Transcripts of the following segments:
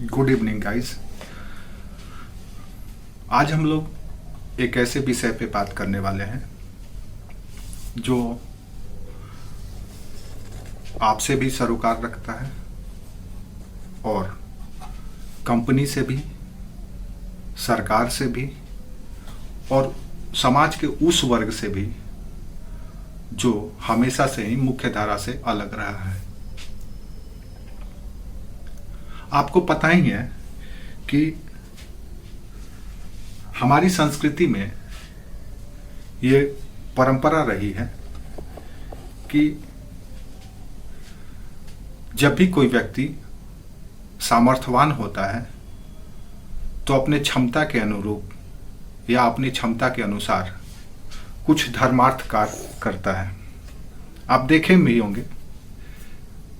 Good evening guys. आज हम लोग एक ऐसे विषय पे बात करने वाले हैं जो आपसे भी सरोकार रखता है और कंपनी से भी, सरकार से भी और समाज के उस वर्ग से भी जो हमेशा से ही मुख्य धारा से अलग रहा है। आपको पता ही है कि हमारी संस्कृति में ये परंपरा रही है कि जब भी कोई व्यक्ति सामर्थ्यवान होता है तो अपने क्षमता के अनुरूप या अपनी क्षमता के अनुसार कुछ धर्मार्थ कार्य करता है। आप देखे भी होंगे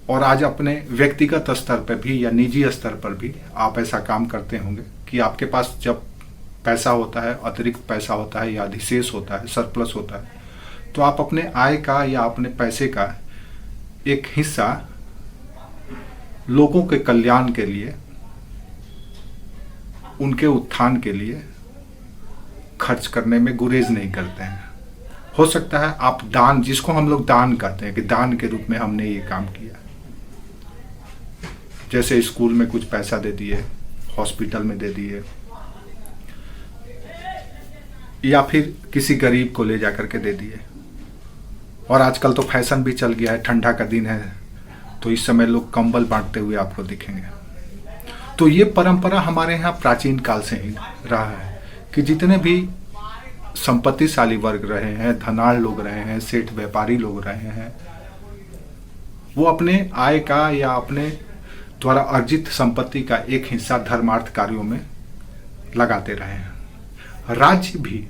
और आज अपने व्यक्तिगत स्तर पर भी या निजी स्तर पर भी आप ऐसा काम करते होंगे कि आपके पास जब पैसा होता है, अतिरिक्त पैसा होता है या अधिशेष होता है, सरप्लस होता है, तो आप अपने आय का या अपने पैसे का एक हिस्सा लोगों के कल्याण के लिए, उनके उत्थान के लिए खर्च करने में गुरेज नहीं करते हैं। हो सकता है आप दान, जिसको हम लोग दान कहते हैं कि दान के रूप में हमने ये काम किया, जैसे स्कूल में कुछ पैसा दे दिए, हॉस्पिटल में दे दिए, या फिर किसी गरीब को ले जाकर के दे दिए। और आजकल तो फैशन भी चल गया है, ठंडा का दिन है तो इस समय लोग कंबल बांटते हुए आपको दिखेंगे। तो ये परंपरा हमारे यहाँ प्राचीन काल से ही रहा है कि जितने भी संपत्तिशाली वर्ग रहे हैं, धनाढ़ लोग रहे हैं, सेठ व्यापारी लोग रहे हैं, वो अपने आय का या अपने द्वारा अर्जित संपत्ति का एक हिस्सा धर्मार्थ कार्यों में लगाते रहे हैं। राज्य भी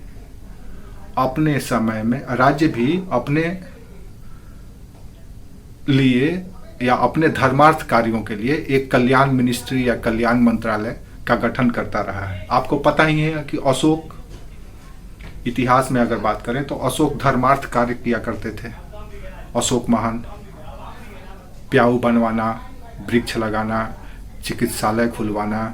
अपने समय में, राज्य भी अपने लिए या अपने धर्मार्थ कार्यों के लिए एक कल्याण मिनिस्ट्री या कल्याण मंत्रालय का गठन करता रहा है। आपको पता ही है कि अशोक, इतिहास में अगर बात करें तो अशोक धर्मार्थ कार्य किया करते थे। अशोक महान प्याऊ बनवाना, वृक्ष लगाना, चिकित्सालय खुलवाना,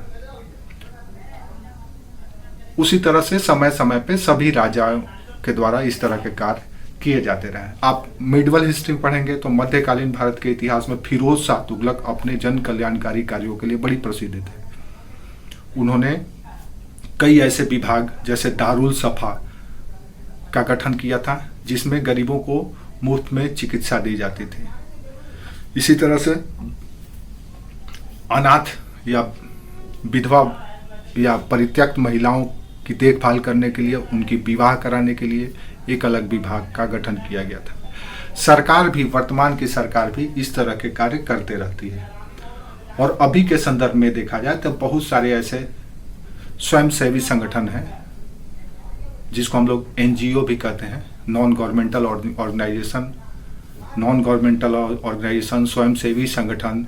उसी तरह से समय समय पे सभी राजाओं के द्वारा इस तरह के कार्य किए जाते रहे। आप मिडिवल हिस्ट्री पढ़ेंगे तो मध्यकालीन भारत के इतिहास में फिरोज शाह तुगलक अपने जन कल्याणकारी कार्यों के लिए बड़ी प्रसिद्ध थे। उन्होंने कई ऐसे विभाग जैसे दारुल सफा का गठन किया था जिसमें गरीबों को मुफ्त में चिकित्सा दी जाती थी। इसी तरह से अनाथ या विधवा या परित्यक्त महिलाओं की देखभाल करने के लिए, उनकी विवाह कराने के लिए एक अलग विभाग का गठन किया गया था। सरकार भी, वर्तमान की सरकार भी इस तरह के कार्य करते रहती है। और अभी के संदर्भ में देखा जाए तो बहुत सारे ऐसे स्वयंसेवी संगठन हैं जिसको हम लोग एनजीओ भी कहते हैं, नॉन गवर्नमेंटल ऑर्गेनाइजेशन, स्वयंसेवी संगठन,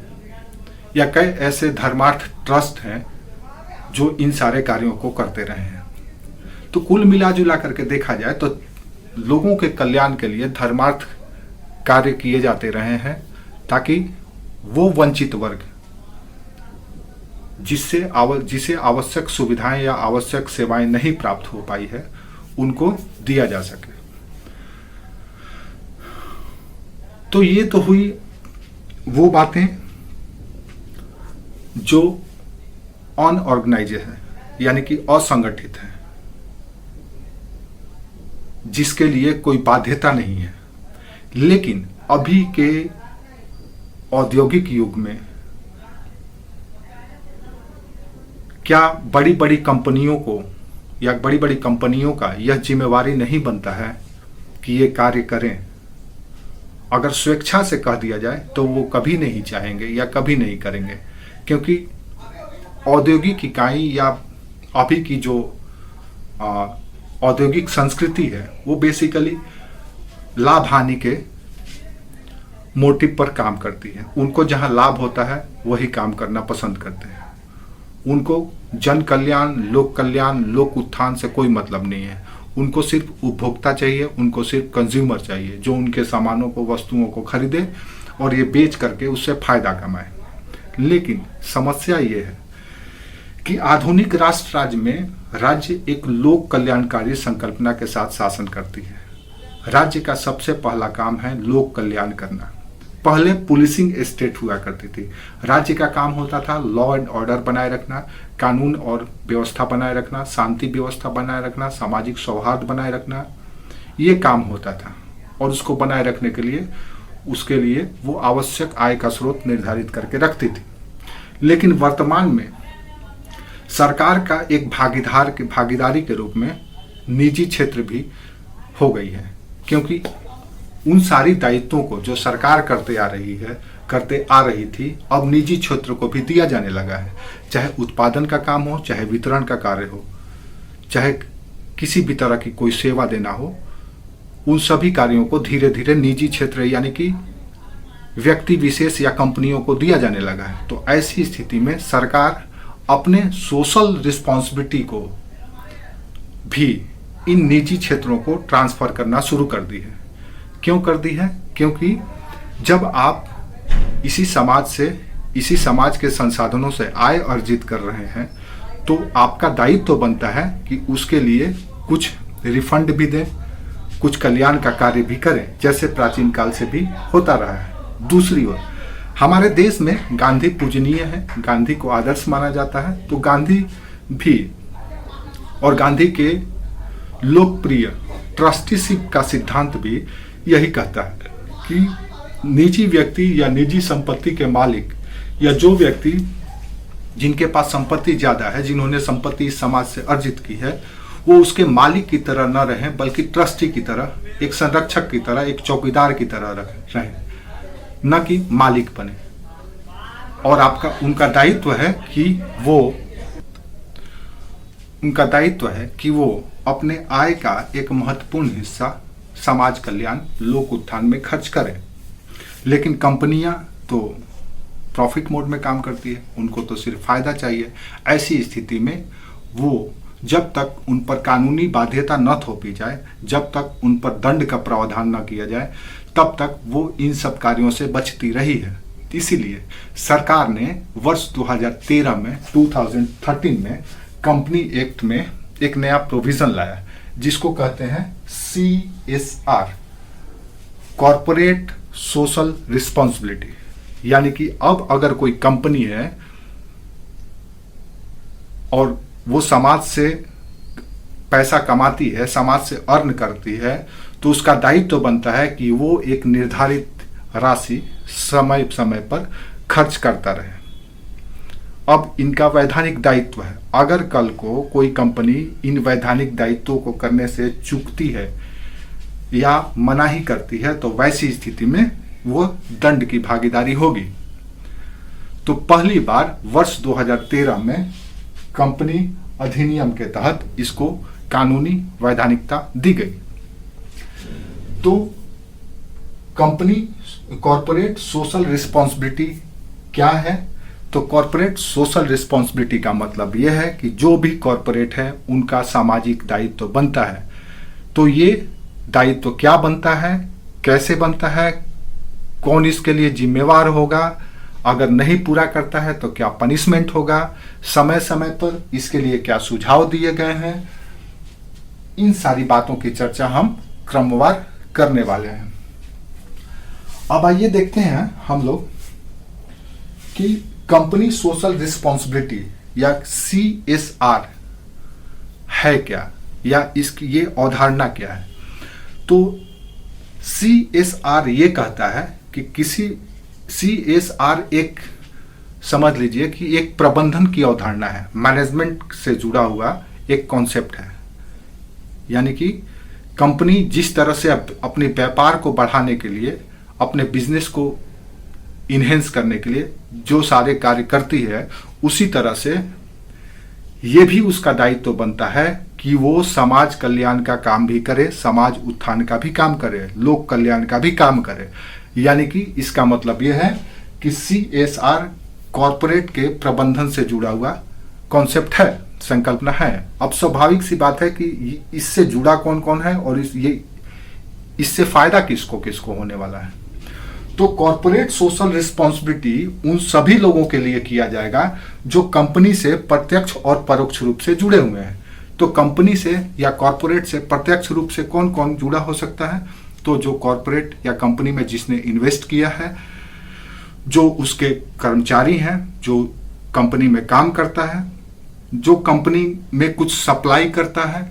या कई ऐसे धर्मार्थ ट्रस्ट हैं जो इन सारे कार्यों को करते रहे हैं। तो कुल मिला जुला करके देखा जाए तो लोगों के कल्याण के लिए धर्मार्थ कार्य किए जाते रहे हैं ताकि वो वंचित वर्ग जिसे आवश्यक सुविधाएं या आवश्यक सेवाएं नहीं प्राप्त हो पाई है उनको दिया जा सके। तो ये तो हुई वो बातें जो अनऑर्गेनाइज है, यानी कि असंगठित है, जिसके लिए कोई बाध्यता नहीं है। लेकिन अभी के औद्योगिक युग में क्या बड़ी बड़ी कंपनियों को या बड़ी बड़ी कंपनियों का यह जिम्मेवारी नहीं बनता है कि ये कार्य करें? अगर स्वेच्छा से कह दिया जाए तो वो कभी नहीं चाहेंगे या कभी नहीं करेंगे, क्योंकि औद्योगिक इकाई या अभी की जो औद्योगिक संस्कृति है वो बेसिकली लाभ हानि के मोटिव पर काम करती है। उनको जहां लाभ होता है वही काम करना पसंद करते हैं। उनको जन कल्याण, लोक कल्याण, लोक उत्थान से कोई मतलब नहीं है। उनको सिर्फ उपभोक्ता चाहिए, उनको सिर्फ कंज्यूमर चाहिए जो उनके सामानों को, वस्तुओं को खरीदे और ये बेच करके उससे फायदा कमाए। लेकिन समस्या ये है कि आधुनिक राष्ट्र राज्य में राज्य एक लोक कल्याणकारी संकल्पना के साथ शासन करती है। राज्य का सबसे पहला काम है लोक कल्याण करना। पहले पुलिसिंग स्टेट हुआ करती थी। राज्य का काम होता था लॉ एंड ऑर्डर बनाए रखना, कानून और व्यवस्था बनाए रखना, शांति व्यवस्था बनाए रखना, सामाजिक सौहार्द बनाए रखना, ये काम होता था। और उसको बनाए रखने के लिए उसके लिए वो आवश्यक आय का स्रोत निर्धारित करके रखती थी। लेकिन वर्तमान में सरकार का एक भागीदारी के रूप में निजी क्षेत्र भी हो गई है, क्योंकि उन सारी दायित्वों को जो सरकार करते आ रही थी अब निजी क्षेत्र को भी दिया जाने लगा है। चाहे उत्पादन का काम हो, चाहे वितरण का कार्य हो, चाहे किसी भी तरह की कोई सेवा देना हो, उन सभी कार्यों को धीरे धीरे निजी क्षेत्र यानी कि व्यक्ति विशेष या कंपनियों को दिया जाने लगा है। तो ऐसी स्थिति में सरकार अपने सोशल रिस्पॉन्सिबिलिटी को भी इन निजी क्षेत्रों को ट्रांसफर करना शुरू कर दी है। क्यों कर दी है? क्योंकि जब आप इसी समाज के संसाधनों से आय अर्जित कर रहे हैं तो आपका दायित्व तो बनता है कि उसके लिए कुछ रिफंड भी दें, कुछ कल्याण का कार्य भी करें, जैसे प्राचीन काल से भी होता रहा है। दूसरी ओर हमारे देश में गांधी पूजनीय है, गांधी को आदर्श माना जाता है। तो गांधी भी और गांधी के लोकप्रिय ट्रस्टीशिप का सिद्धांत भी यही कहता है कि निजी व्यक्ति या निजी संपत्ति के मालिक या जो व्यक्ति जिनके पास संपत्ति ज्यादा है, जिन्होंने संपत्ति इस समाज से अर्जित की है, वो उसके मालिक की तरह न रहें बल्कि ट्रस्टी की तरह, एक संरक्षक की तरह, एक चौकीदार की तरह रहें, न कि मालिक बने। और उनका दायित्व है कि वो अपने आय का एक महत्वपूर्ण हिस्सा समाज कल्याण, लोक उत्थान में खर्च करें। लेकिन कंपनियां तो प्रॉफिट मोड में काम करती है, उनको तो सिर्फ फायदा चाहिए। ऐसी स्थिति में वो जब तक उन पर कानूनी बाध्यता न थोपी जाए, जब तक उन पर दंड का प्रावधान न किया जाए, तब तक वो इन सब कार्यों से बचती रही है। इसीलिए सरकार ने वर्ष 2013 में कंपनी एक्ट में एक नया प्रोविजन लाया जिसको कहते हैं CSR, कॉर्पोरेट सोशल रिस्पॉन्सिबिलिटी। यानी कि अब अगर कोई कंपनी है और वो समाज से पैसा कमाती है, समाज से अर्न करती है, तो उसका दायित्व तो बनता है कि वो एक निर्धारित राशि समय समय पर खर्च करता रहे। अब इनका वैधानिक दायित्व है। अगर कल को कोई कंपनी इन वैधानिक दायित्वों को करने से चूकती है या मनाही करती है तो वैसी स्थिति में वो दंड की भागीदारी होगी। तो पहली बार वर्ष 2013 में कंपनी अधिनियम के तहत इसको कानूनी वैधानिकता दी गई। तो कॉर्पोरेट सोशल रिस्पॉन्सिबिलिटी क्या है? तो कॉर्पोरेट सोशल रिस्पॉन्सिबिलिटी का मतलब यह है कि जो भी कॉर्पोरेट है उनका सामाजिक दायित्व बनता है। तो ये दायित्व क्या बनता है, कैसे बनता है, कौन इसके लिए जिम्मेवार होगा, अगर नहीं पूरा करता है तो क्या पनिशमेंट होगा, समय समय पर इसके लिए क्या सुझाव दिए गए हैं, इन सारी बातों की चर्चा हम क्रमवार करने वाले हैं। अब आइए देखते हैं हम लोग कि कंपनी सोशल रिस्पॉन्सिबिलिटी या CSR है क्या, या इसकी ये अवधारणा क्या है। तो CSR ये कहता है कि CSR एक, समझ लीजिए कि एक प्रबंधन की अवधारणा है, मैनेजमेंट से जुड़ा हुआ एक कॉन्सेप्ट है। यानी कि कंपनी जिस तरह से अपने व्यापार को बढ़ाने के लिए, अपने बिजनेस को इन्हेंस करने के लिए जो सारे कार्य करती है, उसी तरह से ये भी उसका दायित्व बनता है कि वो समाज कल्याण का काम भी करे, समाज उत्थान का भी काम करे, लोक कल्याण का भी काम करे। यानी कि इसका मतलब यह है कि CSR कॉर्पोरेट के प्रबंधन से जुड़ा हुआ कॉन्सेप्ट है, संकल्पना है। अब स्वाभाविक सी बात है कि इससे जुड़ा कौन कौन है और इससे फायदा किसको किसको होने वाला है। तो कॉर्पोरेट सोशल रिस्पॉन्सिबिलिटी उन सभी लोगों के लिए किया जाएगा जो कंपनी से प्रत्यक्ष और परोक्ष रूप से जुड़े हुए हैं। तो कंपनी से या कॉर्पोरेट से प्रत्यक्ष रूप से कौन कौन जुड़ा हो सकता है? तो जो कॉर्पोरेट या कंपनी में जिसने इन्वेस्ट किया है, जो उसके कर्मचारी हैं, जो कंपनी में काम करता है, जो कंपनी में कुछ सप्लाई करता है,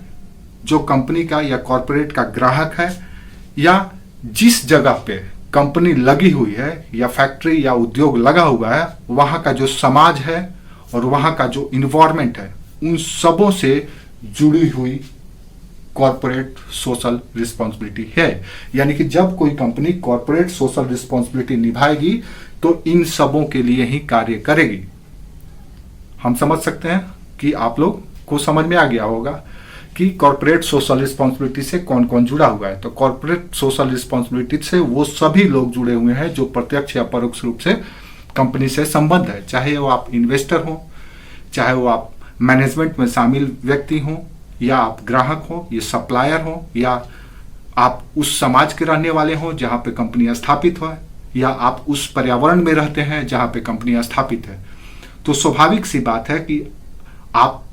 जो कंपनी का या कॉर्पोरेट का ग्राहक है, या जिस जगह पे कंपनी लगी हुई है या फैक्ट्री या उद्योग लगा हुआ है, वहाँ का जो समाज है और वहाँ का जो इन्वायरमेंट है, उन सबों से जुड़ी हुई कॉर्पोरेट सोशल रिस्पॉन्सिबिलिटी है। यानी कि जब कोई कंपनी कॉर्पोरेट सोशल रिस्पॉन्सिबिलिटी निभाएगी तो इन सबों के लिए ही कार्य करेगी। हम समझ सकते हैं कि आप लोग को समझ में आ गया होगा कि कॉर्पोरेट सोशल रिस्पॉन्सिबिलिटी से कौन कौन जुड़ा हुआ है। तो कॉर्पोरेट सोशल रिस्पॉन्सिबिलिटी से वो सभी लोग जुड़े हुए हैं जो प्रत्यक्ष या परोक्ष रूप से कंपनी से संबंध है, चाहे वो आप इन्वेस्टर हो, चाहे वो आप मैनेजमेंट में शामिल व्यक्ति हो, या आप ग्राहक हो, ये सप्लायर हो, या आप उस समाज के रहने वाले हो जहाँ पे कंपनी स्थापित हो, या आप उस पर्यावरण में रहते हैं जहाँ पे कंपनी स्थापित है। तो स्वाभाविक सी बात है कि आप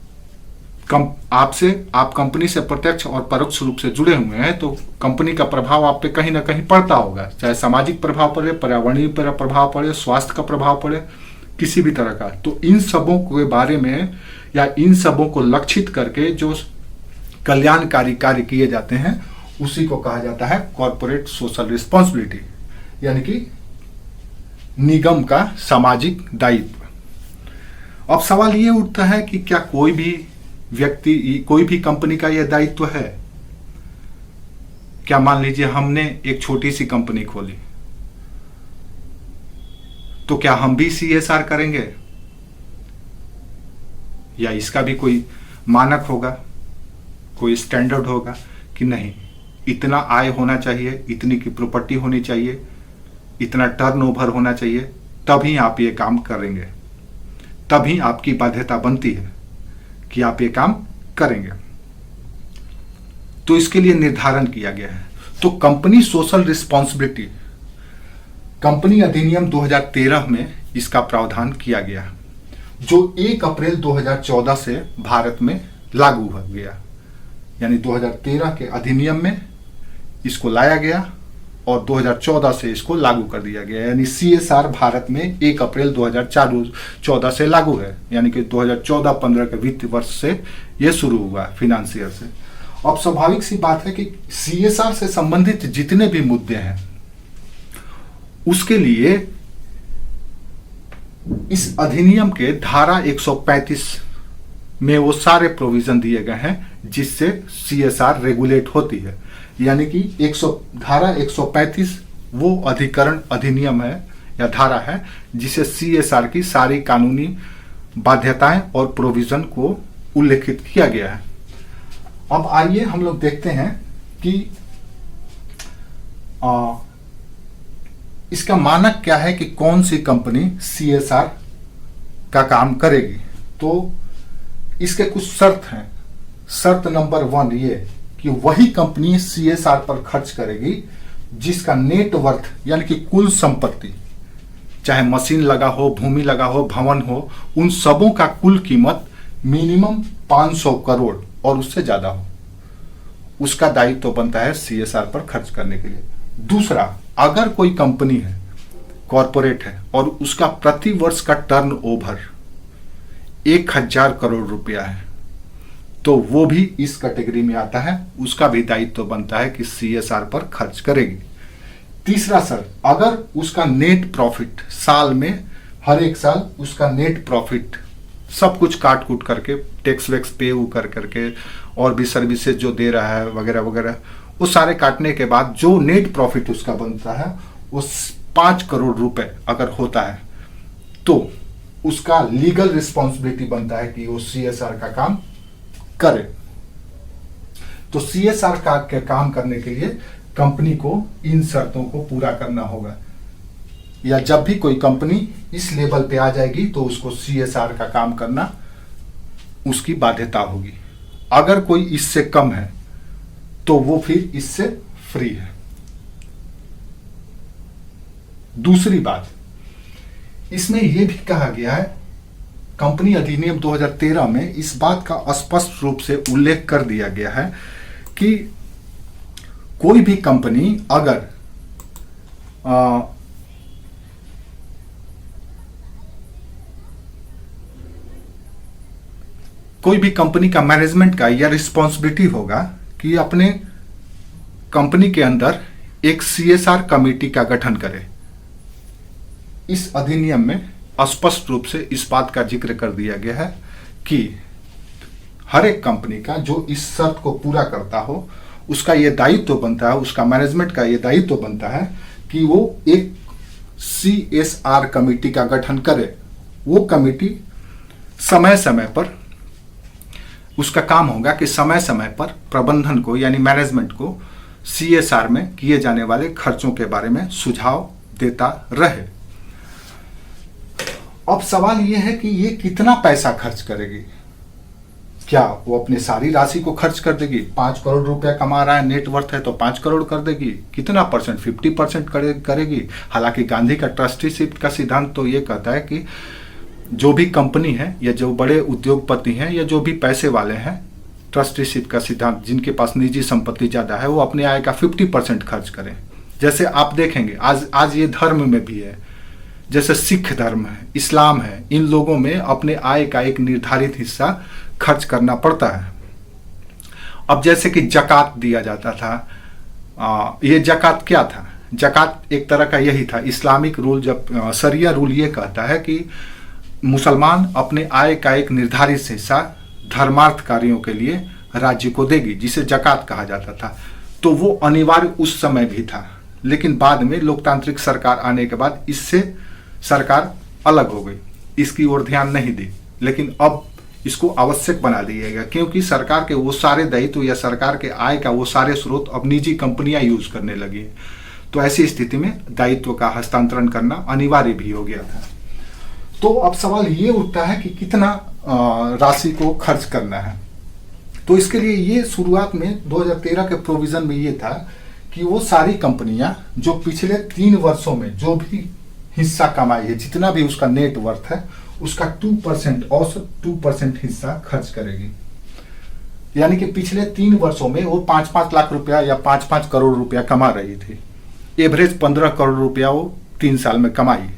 कंपनी से प्रत्यक्ष और परोक्ष रूप से जुड़े हुए हैं, तो कंपनी का प्रभाव आप पे कहीं ना कहीं पड़ता होगा, चाहे सामाजिक प्रभाव पड़े, पर्यावरणीय प्रभाव पड़े, स्वास्थ्य का प्रभाव पड़े, किसी भी तरह का। तो इन सबों के बारे में या इन सबों को लक्षित करके जो कल्याणकारी कार्य किए जाते हैं उसी को कहा जाता है कॉर्पोरेट सोशल रिस्पॉन्सिबिलिटी, यानी कि निगम का सामाजिक दायित्व। अब सवाल ये उठता है कि क्या कोई भी व्यक्ति, कोई भी कंपनी का यह दायित्व है? क्या मान लीजिए हमने एक छोटी सी कंपनी खोली, तो क्या हम भी CSR करेंगे? या इसका भी कोई मानक होगा, कोई स्टैंडर्ड होगा कि नहीं, इतना आय होना चाहिए, इतनी की प्रॉपर्टी होनी चाहिए, इतना टर्नओवर होना चाहिए, तभी आप ये काम करेंगे, तभी आपकी बाध्यता बनती है कि आप ये काम करेंगे। तो इसके लिए निर्धारण किया गया है। तो कंपनी सोशल रिस्पॉन्सिबिलिटी, कंपनी अधिनियम 2013 में इसका प्रावधान किया गया, जो 1 अप्रैल 2014 से भारत में लागू हो गया। यानी 2013 के अधिनियम में इसको लाया गया और 2014 से इसको लागू कर दिया गया। यानी CSR भारत में 1 अप्रैल 2014 से लागू है, यानी कि 2014-15 के वित्त वर्ष से यह शुरू हुआ फिनेंशियल से। अब स्वाभाविक सी बात है कि CSR से संबंधित जितने भी मुद्दे हैं उसके लिए इस अधिनियम के धारा 135 में वो सारे प्रोविजन दिए गए हैं जिससे CSR रेगुलेट होती है। यानी कि धारा 135 वो अधिनियम है या धारा है जिसे CSR की सारी कानूनी बाध्यताएं और प्रोविजन को उल्लेखित किया गया है। अब आइए हम लोग देखते हैं कि इसका मानक क्या है कि कौन सी कंपनी CSR का काम करेगी। तो इसके कुछ शर्त हैं। शर्त नंबर 1 ये कि वही कंपनी CSR पर खर्च करेगी जिसका नेट वर्थ यानी कि कुल संपत्ति, चाहे मशीन लगा हो, भूमि लगा हो, भवन हो, उन सबों का कुल कीमत मिनिमम 500 करोड़ और उससे ज्यादा हो, उसका दायित्व तो बनता है CSR पर खर्च करने के लिए। दूसरा, अगर कोई कंपनी है, कॉर्पोरेट है और उसका प्रति वर्ष का टर्नओवर 1000 करोड़ रुपया है तो वो भी इस कैटेगरी में आता है, उसका भी दायित्व तो बनता है कि CSR पर खर्च करेगी। तीसरा शर्त, अगर उसका नेट प्रॉफिट साल में हर एक साल उसका नेट प्रॉफिट सब कुछ काट कूट करके, टैक्स वैक्स पे कर करके और भी सर्विसेज जो दे रहा है वगैरह वगैरह, वो सारे काटने के बाद जो नेट प्रॉफिट उसका बनता है वो 5 करोड़ रुपए अगर होता है तो उसका लीगल रिस्पॉन्सिबिलिटी बनता है कि वो CSR का काम करे। तो CSR का काम करने के लिए कंपनी को इन शर्तों को पूरा करना होगा, या जब भी कोई कंपनी इस लेवल पे आ जाएगी तो उसको CSR का काम करना उसकी बाध्यता होगी। अगर कोई इससे कम है तो वो फिर इससे फ्री है। दूसरी बात, इसमें यह भी कहा गया है, कंपनी अधिनियम 2013 में इस बात का स्पष्ट रूप से उल्लेख कर दिया गया है कि कोई भी कंपनी अगर कोई भी कंपनी का मैनेजमेंट का यह रिस्पॉन्सिबिलिटी होगा कि अपने कंपनी के अंदर एक CSR कमेटी का गठन करे। इस अधिनियम में स्पष्ट रूप से इस बात का जिक्र कर दिया गया है कि हर एक कंपनी का जो इस शर्त को पूरा करता हो उसका यह दायित्व बनता है, उसका मैनेजमेंट का यह दायित्व बनता है कि वो एक CSR कमेटी का गठन करे। वो कमेटी समय समय पर, उसका काम होगा कि समय समय पर प्रबंधन को यानी मैनेजमेंट को CSR में किए जाने वाले खर्चों के बारे में सुझाव देता रहे। अब सवाल यह है कि ये कितना पैसा खर्च करेगी? क्या वो अपनी सारी राशि को खर्च कर देगी? 5 करोड़ रुपया कमा रहा है, नेट वर्थ है, तो 5 करोड़ कर देगी? कितना परसेंट? 50% करेगी? हालांकि गांधी का ट्रस्टीशिप का सिद्धांत तो ये कहता है कि जो भी कंपनी है या जो बड़े उद्योगपति हैं या जो भी पैसे वाले हैं, ट्रस्टीशिप का सिद्धांत, जिनके पास निजी संपत्ति ज़्यादा है, वो अपने आय का 50% खर्च करें। जैसे आप देखेंगे आज ये धर्म में भी है, जैसे सिख धर्म है, इस्लाम है, इन लोगों में अपने आय का एक निर्धारित हिस्सा खर्च करना पड़ता है। अब जैसे कि जकात दिया जाता था, ये जकात क्या था? जकात एक तरह का यही था, इस्लामिक रूल, जब शरिया रूल ये कहता है कि मुसलमान अपने आय का एक निर्धारित हिस्सा धर्मार्थ कार्यों के लिए राज्य को देगी, जिसे जकात कहा जाता था। तो वो अनिवार्य उस समय भी था, लेकिन बाद में लोकतांत्रिक सरकार आने के बाद इससे सरकार अलग हो गई, इसकी ओर ध्यान नहीं दी, लेकिन अब इसको आवश्यक बना दिया गया, क्योंकि सरकार के वो सारे दायित्व या सरकार के आय का वो सारे स्रोत अब निजी कंपनियां यूज करने लगी हैं। तो ऐसी स्थिति में दायित्व का हस्तांतरण करना अनिवार्य भी हो गया था। तो अब सवाल ये उठता है कि कितना राशि को खर्च करना है। तो इसके लिए ये शुरुआत में 2013 के प्रोविजन में ये था कि वो सारी कंपनियां जो पिछले 3 वर्षों में जो भी हिस्सा कमाई है, जितना भी उसका नेट वर्थ है, उसका 2% औसत 2% हिस्सा खर्च करेगी। यानी कि पिछले 3 वर्षों में वो 5-5 लाख रुपया या 5-5 करोड़ रुपया कमा रही थी। एवरेज 15 करोड़ रुपया वो 3 साल में कमाई,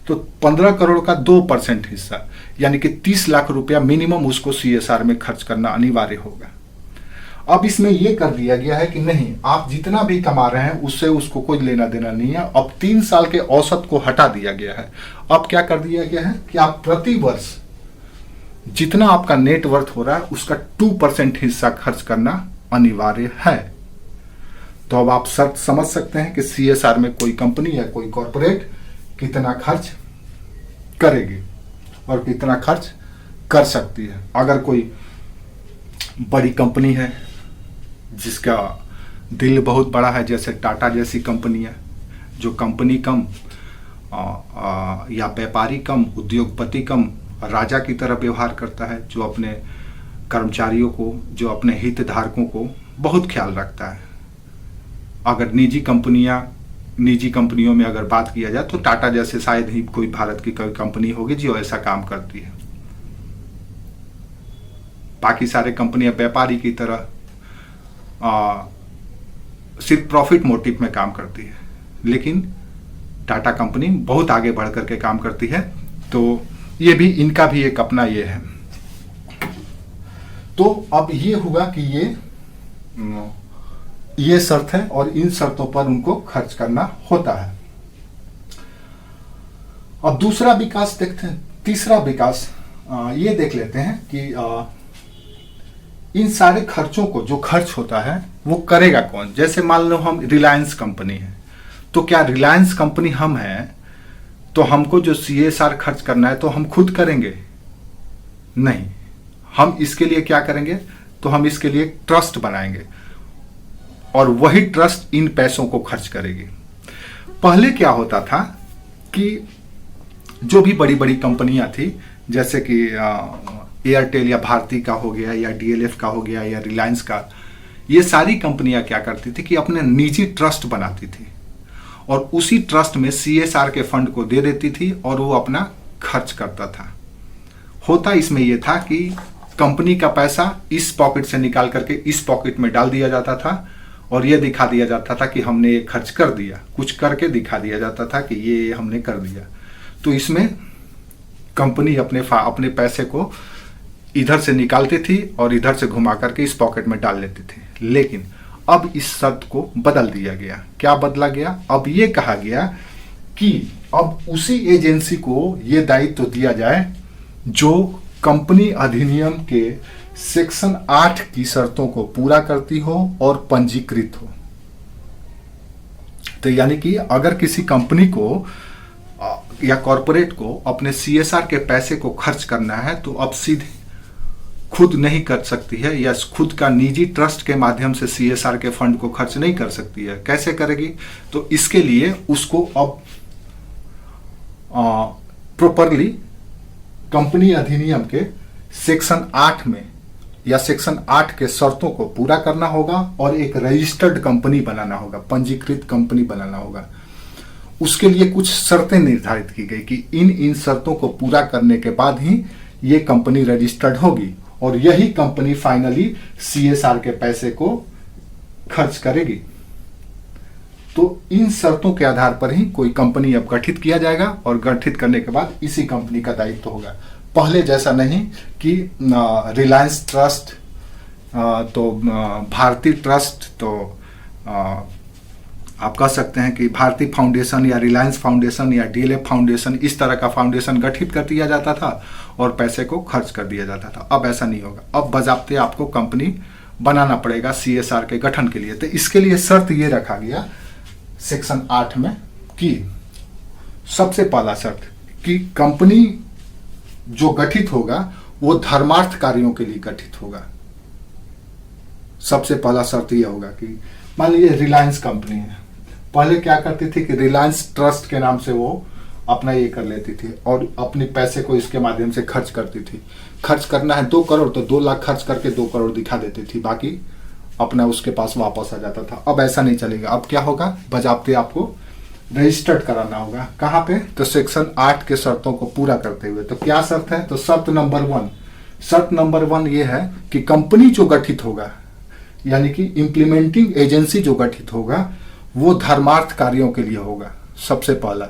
तो 15 करोड़ का 2% हिस्सा यानी कि 30 लाख रुपया मिनिमम उसको CSR में खर्च करना अनिवार्य होगा। अब इसमें यह कर दिया गया है कि नहीं, आप जितना भी कमा रहे हैं उससे उसको कोई लेना देना नहीं है। अब 3 साल के औसत को हटा दिया गया है। अब क्या कर दिया गया है कि आप प्रति वर्ष जितना आपका नेट वर्थ हो रहा है उसका 2% हिस्सा खर्च करना अनिवार्य है। तो अब आप शर्त समझ सकते हैं कि CSR में कोई कंपनी या कोई कॉर्पोरेट कितना खर्च करेगी और कितना खर्च कर सकती है। अगर कोई बड़ी कंपनी है जिसका दिल बहुत बड़ा है, जैसे टाटा जैसी कंपनियां, जो कंपनी कम या व्यापारी कम, उद्योगपति कम, राजा की तरह व्यवहार करता है, जो अपने कर्मचारियों को, जो अपने हितधारकों को बहुत ख्याल रखता है। अगर निजी कंपनियों में अगर बात किया जाए तो टाटा जैसे शायद ही कोई भारत की कोई कंपनी होगी जो ऐसा काम करती है। बाकी सारे कंपनियां व्यापारी की तरह सिर्फ प्रॉफिट मोटिव में काम करती है, लेकिन टाटा कंपनी बहुत आगे बढ़ करके काम करती है। तो ये भी, इनका भी एक अपना ये है। तो अब ये हुआ कि ये शर्त है और इन शर्तों पर उनको खर्च करना होता है। अब दूसरा विकास देखते हैं, तीसरा विकास ये देख लेते हैं कि इन सारे खर्चों को जो खर्च होता है वो करेगा कौन। जैसे मान लो हम रिलायंस कंपनी है, तो क्या रिलायंस कंपनी हम हैं तो हमको जो CSR खर्च करना है तो हम खुद करेंगे? नहीं, हम इसके लिए क्या करेंगे, तो हम इसके लिए ट्रस्ट बनाएंगे और वही ट्रस्ट इन पैसों को खर्च करेगी। पहले क्या होता था कि जो भी बड़ी बड़ी कंपनियां थी, जैसे कि एयरटेल या भारती का हो गया या DLF का हो गया या रिलायंस का, ये सारी कंपनियां क्या करती थी कि अपने निजी ट्रस्ट बनाती थी और उसी ट्रस्ट में CSR के फंड को दे देती थी और वो अपना खर्च करता था। होता इसमें यह था कि कंपनी का पैसा इस पॉकेट से निकाल करके इस पॉकेट में डाल दिया जाता था और यह दिखा दिया जाता था कि हमने ये खर्च कर दिया, कुछ करके दिखा दिया जाता था कि ये हमने कर दिया। तो इसमें कंपनी अपने पैसे को इधर से निकालती थी और इधर से घुमा करके इस पॉकेट में डाल लेती थी। लेकिन अब इस शर्त को बदल दिया गया। क्या बदला गया? अब ये कहा गया कि अब उसी एजेंसी को ये दायित्व दिया जाए जो कंपनी अधिनियम के सेक्शन 8 की शर्तों को पूरा करती हो और पंजीकृत हो। तो यानी कि अगर किसी कंपनी को या कॉरपोरेट को अपने CSR के पैसे को खर्च करना है तो अब सीधे खुद नहीं कर सकती है या खुद का निजी ट्रस्ट के माध्यम से CSR के फंड को खर्च नहीं कर सकती है। कैसे करेगी? तो इसके लिए उसको अब प्रॉपरली कंपनी अधिनियम के सेक्शन 8 में या सेक्शन 8 के शर्तों को पूरा करना होगा और एक रजिस्टर्ड कंपनी बनाना होगा, पंजीकृत कंपनी बनाना होगा। उसके लिए कुछ शर्तें निर्धारित की गई कि इन शर्तों को पूरा करने के बाद ही ये कंपनी रजिस्टर्ड होगी और यही कंपनी फाइनली CSR के पैसे को खर्च करेगी। तो इन शर्तों के आधार पर ही कोई कंपनी अब गठित किया जाएगा और गठित करने के बाद इसी कंपनी का दायित्व होगा। पहले जैसा नहीं कि रिलायंस ट्रस्ट तो भारती ट्रस्ट तो आप कह सकते हैं कि भारती फाउंडेशन या रिलायंस फाउंडेशन या DLF फाउंडेशन, इस तरह का फाउंडेशन गठित कर दिया जाता था और पैसे को खर्च कर दिया जाता था। अब ऐसा नहीं होगा। अब बजाबते आपको कंपनी बनाना पड़ेगा CSR के गठन के लिए। तो इसके लिए शर्त ये रखा गया सेक्शन 8 में कि सबसे पहला शर्त कि कंपनी जो गठित होगा वो धर्मार्थ कार्यों के लिए गठित होगा। सबसे पहला शर्त यह होगा कि मान लीजिए रिलायंस कंपनी है, पहले क्या करती थी कि रिलायंस ट्रस्ट के नाम से वो अपना ये कर लेती थी और अपने पैसे को इसके माध्यम से खर्च करती थी। खर्च करना है 2 करोड़ तो 2 लाख खर्च करके 2 करोड़ दिखा देती थी, बाकी अपना उसके पास वापस आ जाता था। अब ऐसा नहीं चलेगा। अब क्या होगा? बजाबते आपको रजिस्टर्ड कराना होगा। कहाँ पे? तो सेक्शन 8 के शर्तों को पूरा करते हुए। तो क्या शर्त है? तो शर्त नंबर 1 ये है कि कंपनी जो गठित होगा यानी कि इंप्लीमेंटिंग एजेंसी जो गठित होगा वो धर्मार्थ कार्यों के लिए होगा। सबसे पहला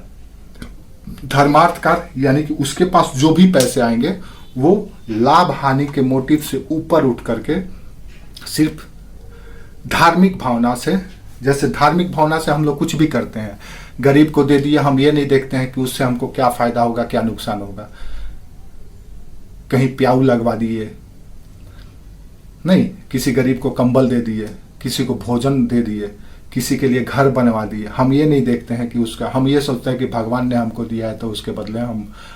धर्मार्थ कार्य यानी कि उसके पास जो भी पैसे आएंगे वो लाभ हानि के मोटिव से ऊपर उठ करके सिर्फ धार्मिक भावना से, जैसे धार्मिक भावना से हम लोग कुछ भी करते हैं, गरीब को दे दिया, हम ये नहीं देखते हैं कि उससे हमको क्या फायदा होगा, क्या नुकसान होगा। कहीं प्याऊ लगवा दिए, नहीं, किसी गरीब को कंबल दे दिए, किसी को भोजन दे दिए, किसी के लिए घर बनवा दिए। हम ये नहीं देखते हैं कि उसका, हम ये सोचते हैं कि भगवान ने हमको दिया है तो उसके बदले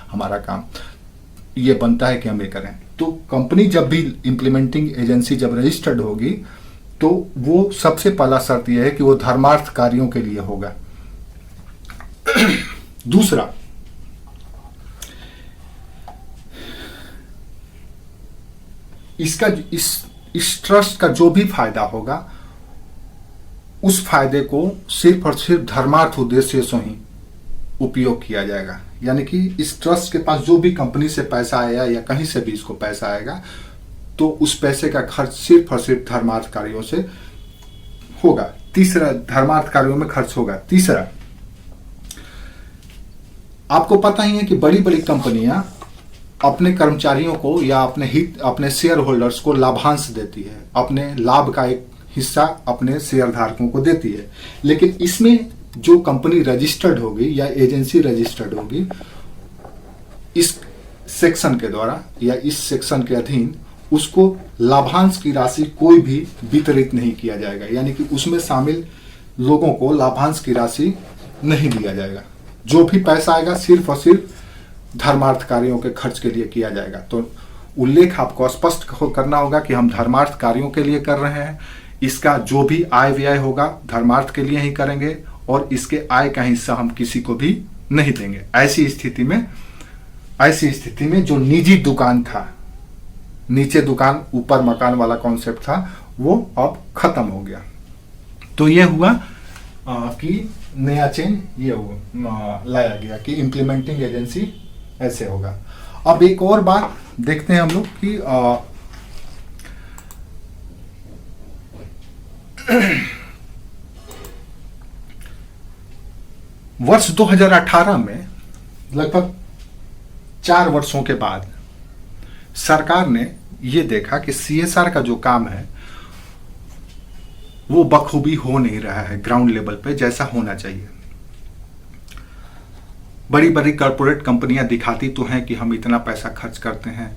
हमारा काम ये बनता है कि हम ये करें। तो कंपनी जब भी इंप्लीमेंटिंग एजेंसी जब रजिस्टर्ड होगी तो वो सबसे पहला शर्त यह है कि वो धर्मार्थ कार्यों के लिए होगा। दूसरा, इसका इस ट्रस्ट का जो भी फायदा होगा उस फायदे को सिर्फ और सिर्फ धर्मार्थ उद्देश्य से ही उपयोग किया जाएगा। यानी कि इस ट्रस्ट के पास जो भी कंपनी से पैसा आया या कहीं से भी इसको पैसा आएगा तो उस पैसे का खर्च सिर्फ और सिर्फ धर्मार्थ कार्यों से होगा। तीसरा, धर्मार्थ कार्यों में खर्च होगा। तीसरा, आपको पता ही है कि बड़ी बड़ी कंपनियां अपने कर्मचारियों को या अपने शेयर होल्डर्स को लाभांश देती है, अपने लाभ का एक हिस्सा अपने शेयर धारकों को देती है। लेकिन इसमें जो कंपनी रजिस्टर्ड होगी या एजेंसी रजिस्टर्ड होगी इस सेक्शन के द्वारा या इस सेक्शन के अधीन उसको लाभांश की राशि कोई भी वितरित नहीं किया जाएगा। यानी कि उसमें शामिल लोगों को लाभांश की राशि नहीं दिया जाएगा। जो भी पैसा आएगा सिर्फ और सिर्फ धर्मार्थ कार्यों के खर्च के लिए किया जाएगा। तो उल्लेख आपको स्पष्ट करना होगा कि हम धर्मार्थ कार्यों के लिए कर रहे हैं, इसका जो भी आय व्यय होगा धर्मार्थ के लिए ही करेंगे और इसके आय का हिस्सा हम किसी को भी नहीं देंगे। ऐसी स्थिति में जो निजी दुकान था, नीचे दुकान ऊपर मकान वाला कॉन्सेप्ट था, वो अब खत्म हो गया। तो यह हुआ कि नया चेंज ये लाया गया कि इम्प्लीमेंटिंग एजेंसी ऐसे होगा। अब एक और बात देखते हैं हम लोग कि वर्ष 2018 में लगभग 4 वर्षों के बाद सरकार ने ये देखा कि सीएसआर का जो काम है वो बखूबी हो नहीं रहा है ग्राउंड लेवल पे जैसा होना चाहिए। बड़ी बड़ी कॉरपोरेट कंपनियां दिखाती तो हैं कि हम इतना पैसा खर्च करते हैं,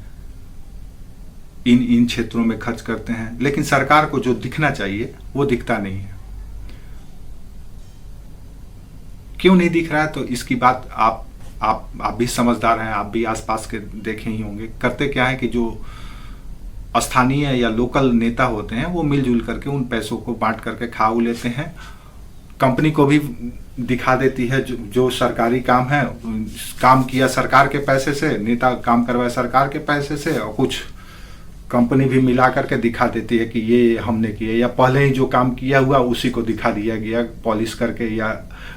इन क्षेत्रों में खर्च करते हैं, लेकिन सरकार को जो दिखना चाहिए वो दिखता नहीं है। क्यों नहीं दिख रहा है? तो इसकी बात आप भी समझदार हैं, आप भी आसपास के देखे ही होंगे। करते क्या है कि जो स्थानीय या लोकल नेता होते हैं वो मिलजुल करके उन पैसों को बांट करके खा लेते हैं। कंपनी को भी दिखा देती है जो सरकारी काम है, काम किया सरकार के पैसे से, नेता काम करवाए सरकार के पैसे से, और कुछ कंपनी भी मिला करके दिखा देती है कि ये हमने किया, या पहले ही जो काम किया हुआ उसी को दिखा दिया गया पॉलिश करके या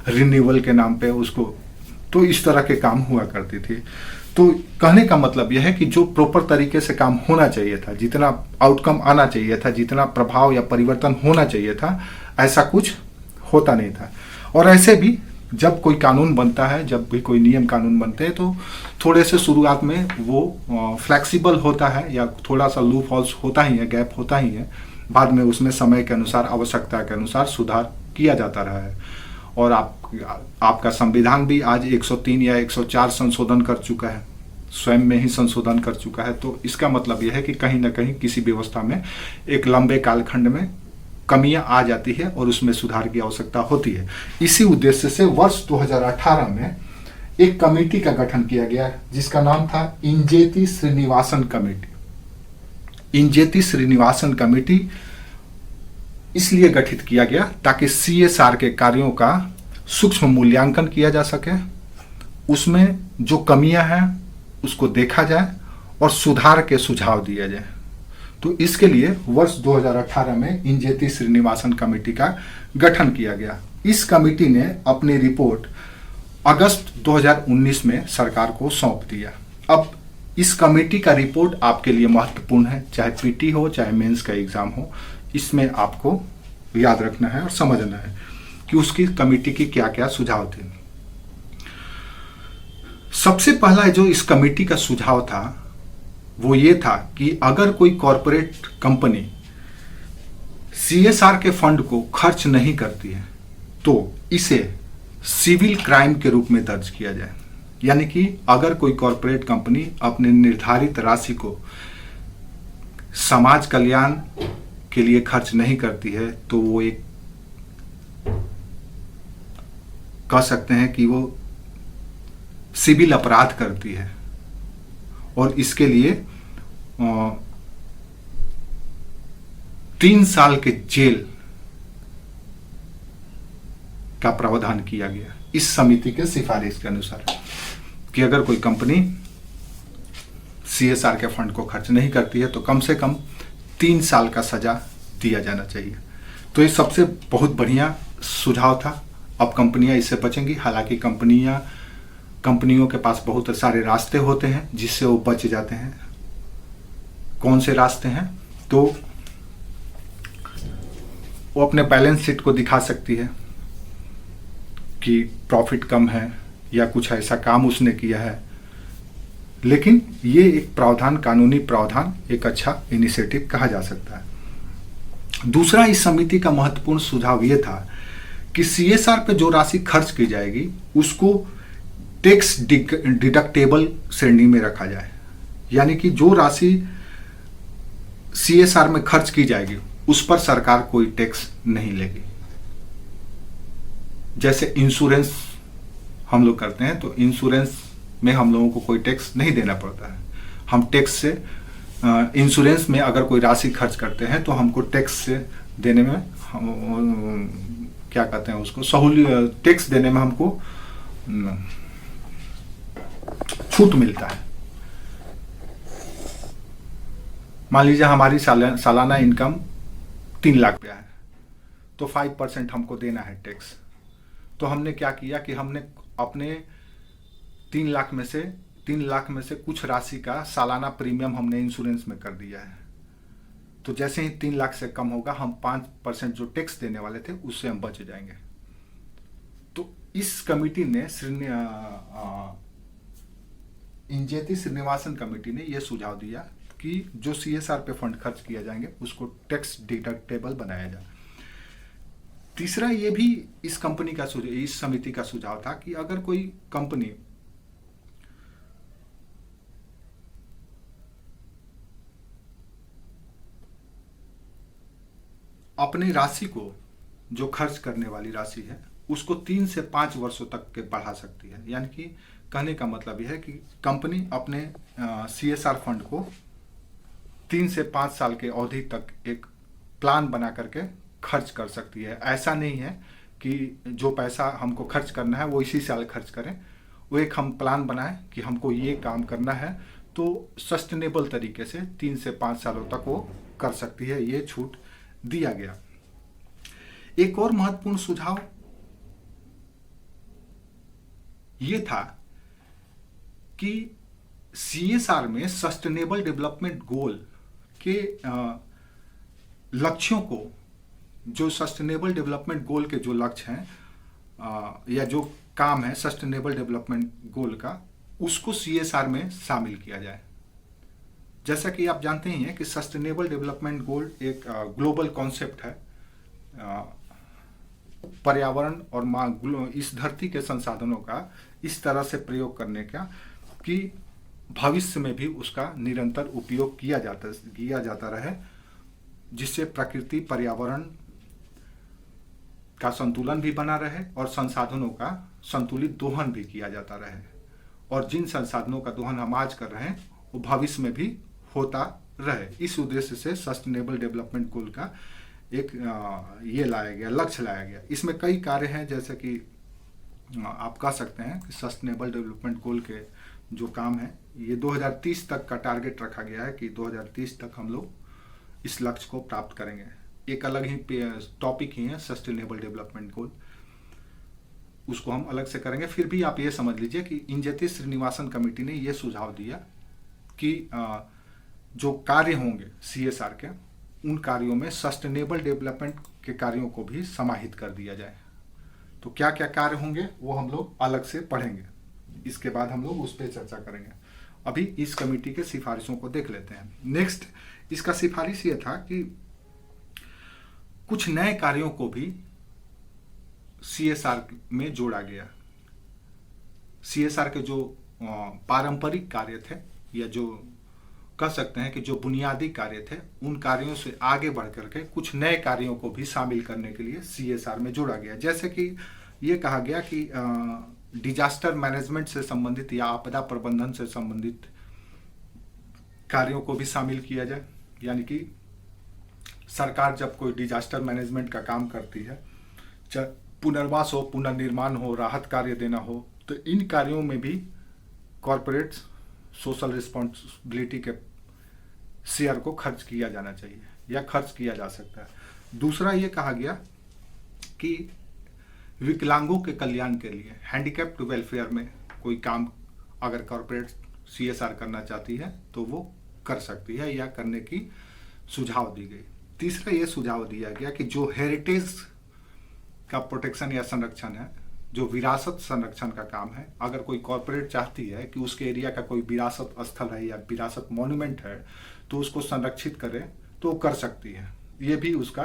रिन्यूअल के नाम पे उसको। तो इस तरह के काम हुआ करती थी। तो कहने का मतलब यह है कि जो प्रॉपर तरीके से काम होना चाहिए था, जितना आउटकम आना चाहिए था, जितना प्रभाव या परिवर्तन होना चाहिए था, ऐसा कुछ होता नहीं था। और ऐसे भी जब कोई कानून बनता है, जब भी कोई नियम कानून बनते हैं, तो थोड़े से शुरुआत में वो फ्लेक्सिबल होता है या थोड़ा सा लूप होल्स होता ही है, गैप होता ही है। बाद में उसमें समय के अनुसार, आवश्यकता के अनुसार सुधार किया जाता रहा है। और आपका संविधान भी आज 103 या 104 संशोधन कर चुका है, स्वयं में ही संशोधन कर चुका है। तो इसका मतलब यह है कि कहीं ना कहीं किसी व्यवस्था में एक लंबे कालखंड में कमियां आ जाती है और उसमें सुधार की आवश्यकता होती है। इसी उद्देश्य से वर्ष 2018 में एक कमेटी का गठन किया गया जिसका नाम था इंजेति श्रीनिवासन कमेटी। इंजेति श्रीनिवासन कमेटी इसलिए गठित किया गया ताकि सीएसआर के कार्यों का सूक्ष्म मूल्यांकन किया जा सके, उसमें जो कमियां हैं उसको देखा जाए और सुधार के सुझाव दिए जाए। तो इसके लिए वर्ष 2018 में इंजेति श्रीनिवासन कमेटी का गठन किया गया। इस कमेटी ने अपनी रिपोर्ट अगस्त 2019 में सरकार को सौंप दिया। अब इस कमेटी का रिपोर्ट आपके लिए महत्वपूर्ण है, चाहे पीटी हो चाहे मेंस का एग्जाम हो। इसमें आपको याद रखना है और समझना है कि उसकी कमेटी की क्या क्या सुझाव थे। सबसे पहला जो इस कमेटी का सुझाव था वो ये था कि अगर कोई कॉरपोरेट कंपनी सीएसआर के फंड को खर्च नहीं करती है तो इसे सिविल क्राइम के रूप में दर्ज किया जाए। यानी कि अगर कोई कॉरपोरेट कंपनी अपने निर्धारित राशि को समाज कल्याण के लिए खर्च नहीं करती है तो वो एक कह सकते हैं कि वो सिविल अपराध करती है, और इसके लिए 3 साल के जेल का प्रावधान किया गया इस समिति के सिफारिश के अनुसार, कि अगर कोई कंपनी सीएसआर के फंड को खर्च नहीं करती है तो कम से कम 3 साल का सजा दिया जाना चाहिए। तो ये सबसे बहुत बढ़िया सुझाव था। अब कंपनियां इससे बचेंगी। हालांकि कंपनियों के पास बहुत सारे रास्ते होते हैं जिससे वो बच जाते हैं। कौन से रास्ते हैं? तो वो अपने बैलेंस शीट को दिखा सकती है कि प्रॉफिट कम है या कुछ ऐसा काम उसने किया है, लेकिन ये एक प्रावधान, कानूनी प्रावधान, एक अच्छा इनिशिएटिव कहा जा सकता है। दूसरा इस समिति का महत्वपूर्ण सुझाव ये था कि सीएसआर पे जो राशि खर्च की जाएगी उसको टैक्स डिडक्टेबल श्रेणी में रखा जाए। यानी कि जो राशि सीएसआर में खर्च की जाएगी उस पर सरकार कोई टैक्स नहीं लेगी। जैसे इंश्योरेंस हम लोग करते हैं तो इंश्योरेंस में हम लोगों को कोई टैक्स नहीं देना पड़ता है। हम टैक्स से इंश्योरेंस में अगर कोई राशि खर्च करते हैं तो हमको टैक्स से देने में क्या कहते हैं उसको, सहूलियत, टैक्स देने में हमको छूट मिलता है। मान लीजिए हमारी सालाना इनकम 3 लाख रुपया है तो 5% हमको देना है टैक्स। तो हमने क्या किया कि हमने अपने 3 लाख में से कुछ राशि का सालाना प्रीमियम हमने इंश्योरेंस में कर दिया है। तो जैसे ही 3 लाख से कम होगा, हम 5% जो टैक्स देने वाले थे उससे हम बच जाएंगे। तो इस कमिटी ने इंजेति श्रीनिवासन कमेटी ने यह सुझाव दिया कि जो CSR पे फंड खर्च किया जाएंगे उसको टैक्स डिडक्टेबल बनाया जाए। तीसरा ये भी इस समिति का सुझाव था कि अगर कोई कंपनी अपनी राशि को, जो खर्च करने वाली राशि है, उसको 3 से 5 वर्षों तक के बढ़ा सकती है। यानी कि कहने का मतलब यह है कि कंपनी अपने CSR फंड को 3 से 5 साल के अवधि तक एक प्लान बना करके खर्च कर सकती है। ऐसा नहीं है कि जो पैसा हमको खर्च करना है वो इसी साल खर्च करें। वो एक हम प्लान बनाएं कि हमको ये काम करना है, तो सस्टेनेबल तरीके से 3 से 5 सालों तक वो कर सकती है। ये छूट दिया गया। एक और महत्वपूर्ण सुझाव ये था कि CSR में सस्टेनेबल डेवलपमेंट गोल के लक्ष्यों को, जो सस्टेनेबल डेवलपमेंट गोल के जो लक्ष्य हैं या जो काम है सस्टेनेबल डेवलपमेंट गोल का, उसको CSR में शामिल किया जाए। जैसा कि आप जानते ही हैं कि सस्टेनेबल डेवलपमेंट गोल एक ग्लोबल कॉन्सेप्ट है, पर्यावरण और इस धरती के संसाधनों का इस तरह से प्रयोग करने का कि भविष्य में भी उसका निरंतर उपयोग किया जाता रहे, जिससे प्रकृति पर्यावरण का संतुलन भी बना रहे और संसाधनों का संतुलित दोहन भी किया जाता रहे। और जिन संसाधनों का दोहन हम आज कर रहे हैं वो भविष्य में भी होता रहे। इस उद्देश्य से सस्टेनेबल डेवलपमेंट गोल का एक ये लक्ष्य लाया गया। इसमें कई कार्य हैं, जैसे कि आप कह सकते हैं कि सस्टेनेबल डेवलपमेंट गोल के जो काम है, ये 2030 तक का टारगेट रखा गया है कि 2030 तक हम लोग इस लक्ष्य को प्राप्त करेंगे। एक अलग ही टॉपिक ही है सस्टेनेबल डेवलपमेंट गोल, उसको हम अलग से करेंगे। फिर भी आप ये समझ लीजिए कि इंजेति श्रीनिवासन कमेटी ने ये सुझाव दिया कि जो कार्य होंगे CSR के, उन कार्यों में सस्टेनेबल डेवलपमेंट के कार्यों को भी समाहित कर दिया जाए। तो क्या क्या कार्य होंगे वो हम लोग अलग से पढ़ेंगे, इसके बाद हम लोग उस पर चर्चा करेंगे। अभी इस कमेटी के सिफारिशों को देख लेते हैं। नेक्स्ट, इसका सिफारिश ये था कि कुछ नए कार्यों को भी CSR में जोड़ा गया। CSR के जो पारंपरिक कार्य थे, या जो कह सकते हैं कि जो बुनियादी कार्य थे, उन कार्यों से आगे बढ़ करके कुछ नए कार्यों को भी शामिल करने के लिए CSR में जोड़ा गया। जैसे कि ये कहा गया कि डिजास्टर मैनेजमेंट से संबंधित या आपदा प्रबंधन से संबंधित कार्यों को भी शामिल किया जाए। यानी कि सरकार जब कोई डिजास्टर मैनेजमेंट का काम करती है, चाहे पुनर्वास हो, पुनर्निर्माण हो, राहत कार्य देना हो, तो इन कार्यों में भी कॉरपोरेट सोशल रिस्पॉन्सिबिलिटी के शेयर को खर्च किया जाना चाहिए या खर्च किया जा सकता है। दूसरा ये कहा गया कि विकलांगों के कल्याण के लिए, हैंडीकैप्ड वेलफेयर में कोई काम अगर कॉरपोरेट CSR करना चाहती है तो वो कर सकती है या करने की सुझाव दी गई। तीसरा ये सुझाव दिया गया कि जो हेरिटेज का प्रोटेक्शन या संरक्षण है, जो विरासत संरक्षण का काम है, अगर कोई कॉरपोरेट चाहती है कि उसके एरिया का कोई विरासत स्थल है या विरासत मॉन्यूमेंट है तो उसको संरक्षित करे तो कर सकती है। ये भी उसका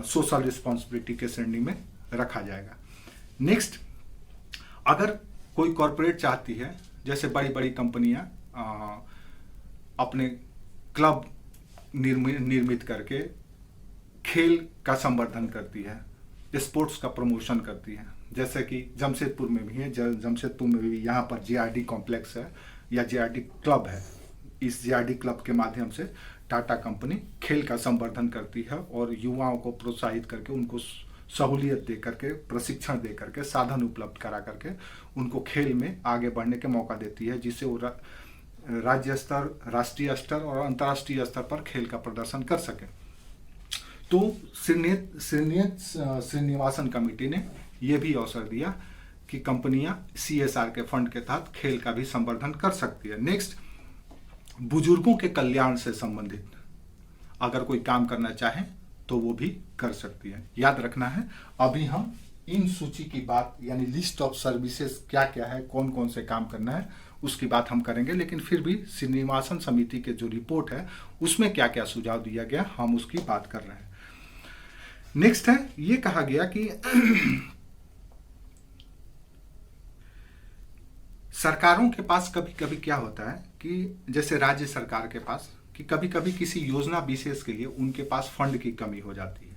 सोशल रिस्पॉन्सिबिलिटी के श्रेणी में रखा जाएगा। नेक्स्ट, अगर कोई कॉरपोरेट चाहती है, जैसे बड़ी बड़ी कंपनियां अपने क्लब निर्मित करके खेल का संवर्धन करती है, स्पोर्ट्स का प्रमोशन करती है, जैसे कि जमशेदपुर में भी है, जमशेदपुर में भी यहाँ पर JRD कॉम्प्लेक्स है या JRD क्लब है। इस JRD क्लब के माध्यम से टाटा कंपनी खेल का संवर्धन करती है और युवाओं को प्रोत्साहित करके, उनको सहूलियत दे करके, प्रशिक्षण दे करके, साधन उपलब्ध करा करके उनको खेल में आगे बढ़ने के मौका देती है, जिससे वो राज्य स्तर, राष्ट्रीय स्तर और अंतर्राष्ट्रीय स्तर पर खेल का प्रदर्शन कर सके। तो श्रीनिवासन कमेटी ने ये भी अवसर दिया कि कंपनियां CSR के फंड के तहत खेल का भी संवर्धन कर सकती है। नेक्स्ट, बुजुर्गों के कल्याण से संबंधित अगर कोई काम करना चाहे तो वो भी कर सकती है। याद रखना है, अभी हम इन सूची की बात यानी लिस्ट ऑफ सर्विसेज क्या क्या है, कौन कौन से काम करना है, उसकी बात हम करेंगे, लेकिन फिर भी श्रीनिवासन समिति के जो रिपोर्ट है उसमें क्या क्या सुझाव दिया गया हम उसकी बात कर रहे हैं। नेक्स्ट है, ये कहा गया कि सरकारों के पास कभी कभी क्या होता है कि जैसे राज्य सरकार के पास कि कभी कभी किसी योजना विशेष के लिए उनके पास फंड की कमी हो जाती है।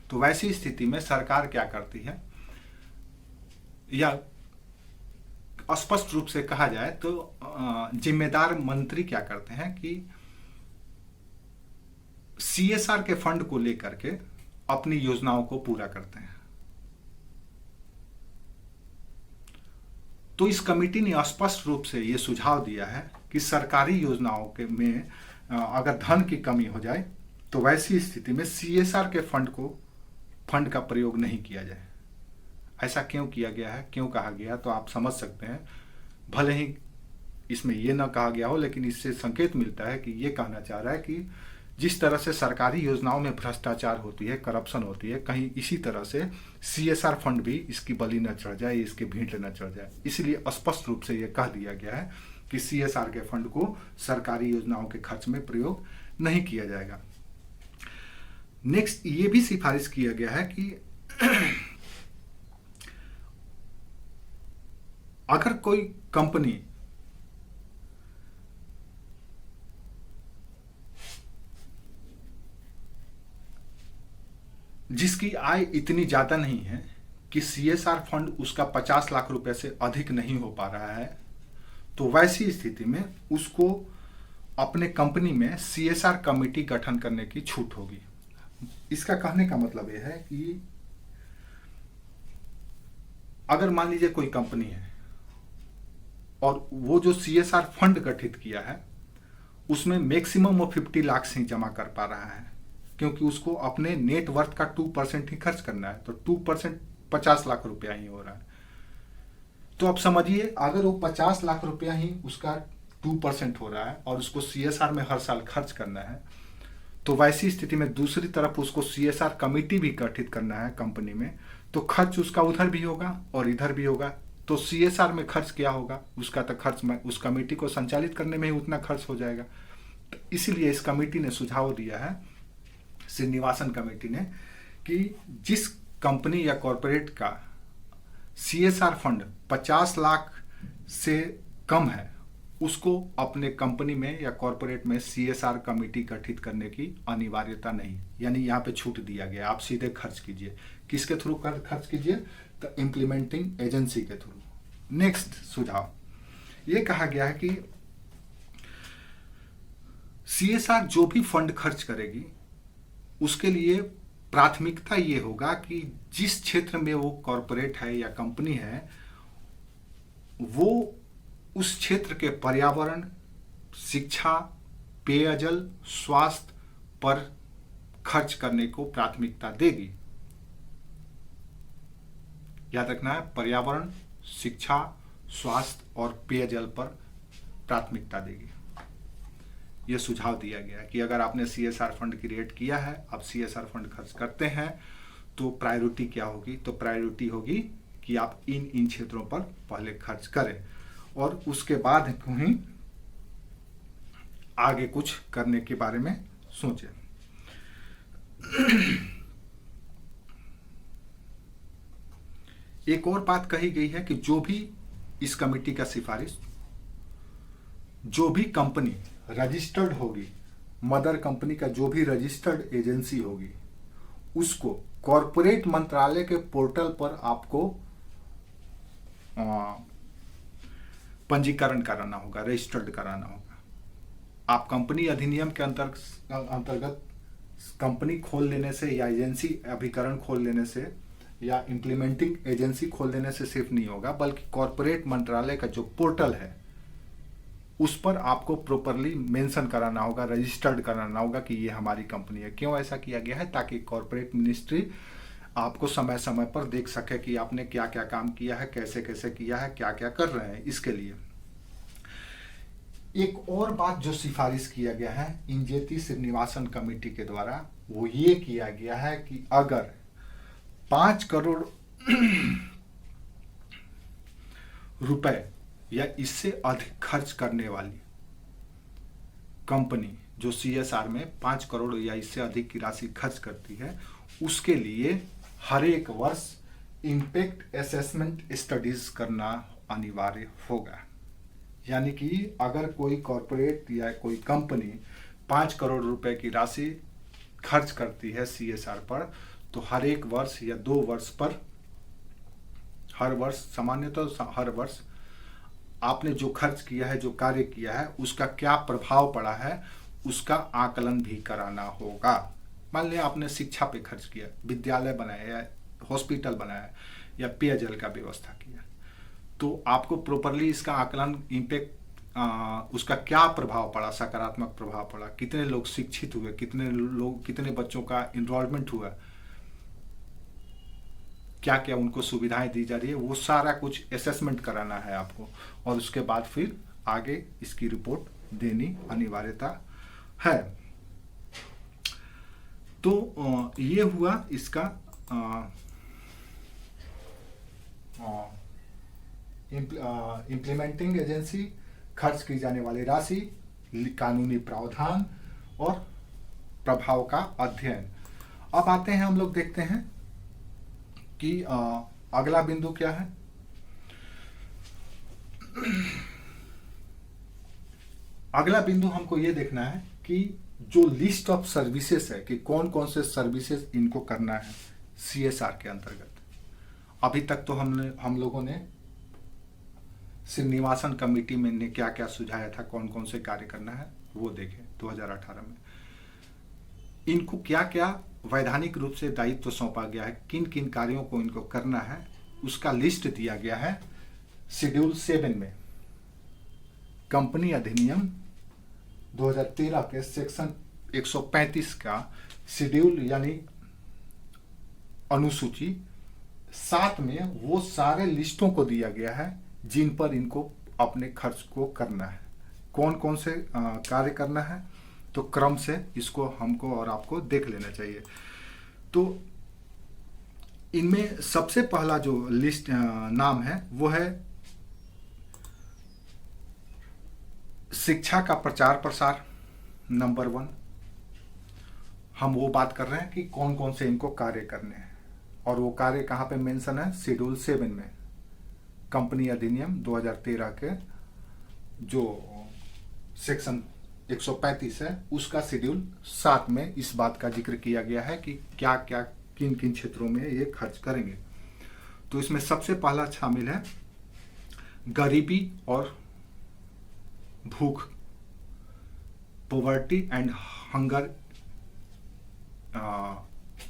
तो वैसी स्थिति में सरकार क्या करती है, या स्पष्ट रूप से कहा जाए तो जिम्मेदार मंत्री क्या करते हैं कि CSR के फंड को लेकर के अपनी योजनाओं को पूरा करते हैं। तो इस कमेटी ने स्पष्ट रूप से यह सुझाव दिया है कि सरकारी योजनाओं के में अगर धन की कमी हो जाए तो वैसी स्थिति में CSR के फंड का प्रयोग नहीं किया जाए। ऐसा क्यों किया गया है, क्यों कहा गया, तो आप समझ सकते हैं। भले ही इसमें यह ना कहा गया हो, लेकिन इससे संकेत मिलता है कि यह कहना चाह रहा है कि जिस तरह से सरकारी योजनाओं में भ्रष्टाचार होती है, करप्शन होती है, कहीं इसी तरह से CSR फंड भी इसकी बलि न चढ़ जाए, इसके भेंट न चढ़ जाए। इसलिए स्पष्ट रूप से यह कह दिया गया है कि CSR के फंड को सरकारी योजनाओं के खर्च में प्रयोग नहीं किया जाएगा। नेक्स्ट, ये भी सिफारिश किया गया है कि अगर कोई कंपनी जिसकी आय इतनी ज्यादा नहीं है कि CSR फंड उसका 50 लाख रुपए से अधिक नहीं हो पा रहा है, तो वैसी स्थिति में उसको अपने कंपनी में CSR कमेटी गठन करने की छूट होगी। इसका कहने का मतलब यह है कि अगर मान लीजिए कोई कंपनी है और वो जो CSR फंड गठित किया है उसमें मैक्सिमम वो 50 लाख से ही जमा कर पा रहा है, क्योंकि उसको अपने नेट वर्थ का 2% ही खर्च करना है, तो 2% 50 लाख रुपया ही हो रहा है। तो अब समझिए, अगर वो 50 लाख रुपया ही उसका 2% हो रहा है और उसको CSR में हर साल खर्च करना है, तो वैसी स्थिति में दूसरी तरफ उसको CSR कमेटी भी गठित करना है कंपनी में, तो खर्च उसका उधर भी होगा और इधर भी होगा। तो CSR में खर्च क्या होगा, उसका तो खर्च में उस कमेटी को संचालित करने में ही उतना खर्च हो जाएगा। तो इसीलिए इस कमेटी ने सुझाव दिया है, श्रीनिवासन कमेटी ने, कि जिस कंपनी या कॉरपोरेट का CSR फंड 50 लाख से कम है उसको अपने कंपनी में या कॉरपोरेट में CSR कमेटी गठित करने की अनिवार्यता नहीं, यानी यहाँ पे छूट दिया गया, आप सीधे खर्च कीजिए। किसके थ्रू खर्च कीजिए, तो इम्प्लीमेंटिंग एजेंसी के थ्रू। नेक्स्ट सुझाव, ये कहा गया है कि CSR जो भी फंड खर्च करेगी उसके लिए प्राथमिकता ये होगा कि जिस क्षेत्र में वो कॉरपोरेट है या कंपनी है वो उस क्षेत्र के पर्यावरण, शिक्षा, पेयजल, स्वास्थ्य पर खर्च करने को प्राथमिकता देगी। याद रखना है, पर्यावरण, शिक्षा, स्वास्थ्य और पेयजल पर प्राथमिकता देगी। यह सुझाव दिया गया कि अगर आपने CSR फंड क्रिएट किया है, आप CSR फंड खर्च करते हैं, तो प्रायोरिटी क्या होगी, तो प्रायोरिटी होगी कि आप इन क्षेत्रों पर पहले खर्च करें और उसके बाद ही आगे कुछ करने के बारे में सोचें। एक और बात कही गई है कि जो भी इस कमेटी का सिफारिश, जो भी कंपनी रजिस्टर्ड होगी, मदर कंपनी का जो भी रजिस्टर्ड एजेंसी होगी, उसको कॉरपोरेट मंत्रालय के पोर्टल पर आपको पंजीकरण कराना होगा, रजिस्टर्ड कराना होगा। आप कंपनी अधिनियम के अंतर्गत कंपनी खोल लेने से या एजेंसी अभिकरण खोल लेने से या इम्प्लीमेंटिंग एजेंसी खोल देने से सिर्फ नहीं होगा, बल्कि कॉरपोरेट मंत्रालय का जो पोर्टल है उस पर आपको प्रॉपरली मेंशन कराना होगा, रजिस्टर्ड कराना होगा कि ये हमारी कंपनी है। क्यों ऐसा किया गया है, ताकि कॉरपोरेट मिनिस्ट्री आपको समय समय पर देख सके कि आपने क्या क्या काम किया है, कैसे कैसे किया है, क्या क्या कर रहे हैं। इसके लिए एक और बात जो सिफारिश किया गया है इंजेती श्रीनिवासन कमेटी के द्वारा, वो ये किया गया है कि अगर 5 करोड़ रुपए या इससे अधिक खर्च करने वाली कंपनी जो CSR में 5 करोड़ या इससे अधिक की राशि खर्च करती है, उसके लिए हर एक वर्ष इम्पैक्ट असेसमेंट स्टडीज करना अनिवार्य होगा। यानी कि अगर कोई कॉरपोरेट या कोई कंपनी 5 करोड़ रुपए की राशि खर्च करती है CSR पर, तो हर एक वर्ष या 2 वर्ष पर, हर वर्ष सामान्यतः हर वर्ष आपने जो खर्च किया है, जो कार्य किया है, उसका क्या प्रभाव पड़ा है, उसका आकलन भी कराना होगा। मान लिया आपने शिक्षा पे खर्च किया, विद्यालय बनाया या हॉस्पिटल बनाया या पेयजल का व्यवस्था किया, तो आपको प्रॉपरली इसका आकलन, इम्पैक्ट, उसका क्या प्रभाव पड़ा, सकारात्मक प्रभाव पड़ा, कितने लोग शिक्षित हुए, कितने बच्चों का इनरोलमेंट हुआ, क्या क्या उनको सुविधाएं दी जा रही है, वो सारा कुछ असेसमेंट कराना है आपको। और उसके बाद फिर आगे इसकी रिपोर्ट देनी अनिवार्यता है। तो ये हुआ इसका इम्प्लीमेंटिंग एजेंसी, खर्च की जाने वाली राशि, कानूनी प्रावधान और प्रभाव का अध्ययन। अब आते हैं, हम लोग देखते हैं कि अगला बिंदु क्या है। अगला बिंदु हमको ये देखना है कि जो लिस्ट ऑफ सर्विसेज है कि कौन कौन से सर्विसेज इनको करना है CSR के अंतर्गत। अभी तक तो हम लोगों ने श्रीनिवासन कमेटी में ने क्या क्या सुझाया था, कौन कौन से कार्य करना है, वो देखें 2018 में। इनको क्या क्या वैधानिक रूप से दायित्व सौंपा गया है, किन किन कार्यों को इनको करना है, उसका लिस्ट दिया गया है शेड्यूल 7 में। कंपनी अधिनियम 2013 के सेक्शन 135 का शेड्यूल यानी अनुसूची 7 में वो सारे लिस्टों को दिया गया है जिन पर इनको अपने खर्च को करना है, कौन कौन से कार्य करना है। तो क्रम से इसको हमको और आपको देख लेना चाहिए। तो इनमें सबसे पहला जो लिस्ट नाम है वो है शिक्षा का प्रचार प्रसार, नंबर 1। हम वो बात कर रहे हैं कि कौन कौन से इनको कार्य करने हैं, और वो कार्य कहाँ पे मेंशन है, शेड्यूल 7 में। कंपनी अधिनियम 2013 के जो सेक्शन 135 है उसका शेड्यूल 7 में इस बात का जिक्र किया गया है कि क्या क्या किन किन क्षेत्रों में ये खर्च करेंगे। तो इसमें सबसे पहला शामिल है गरीबी और भूख, पॉवर्टी एंड हंगर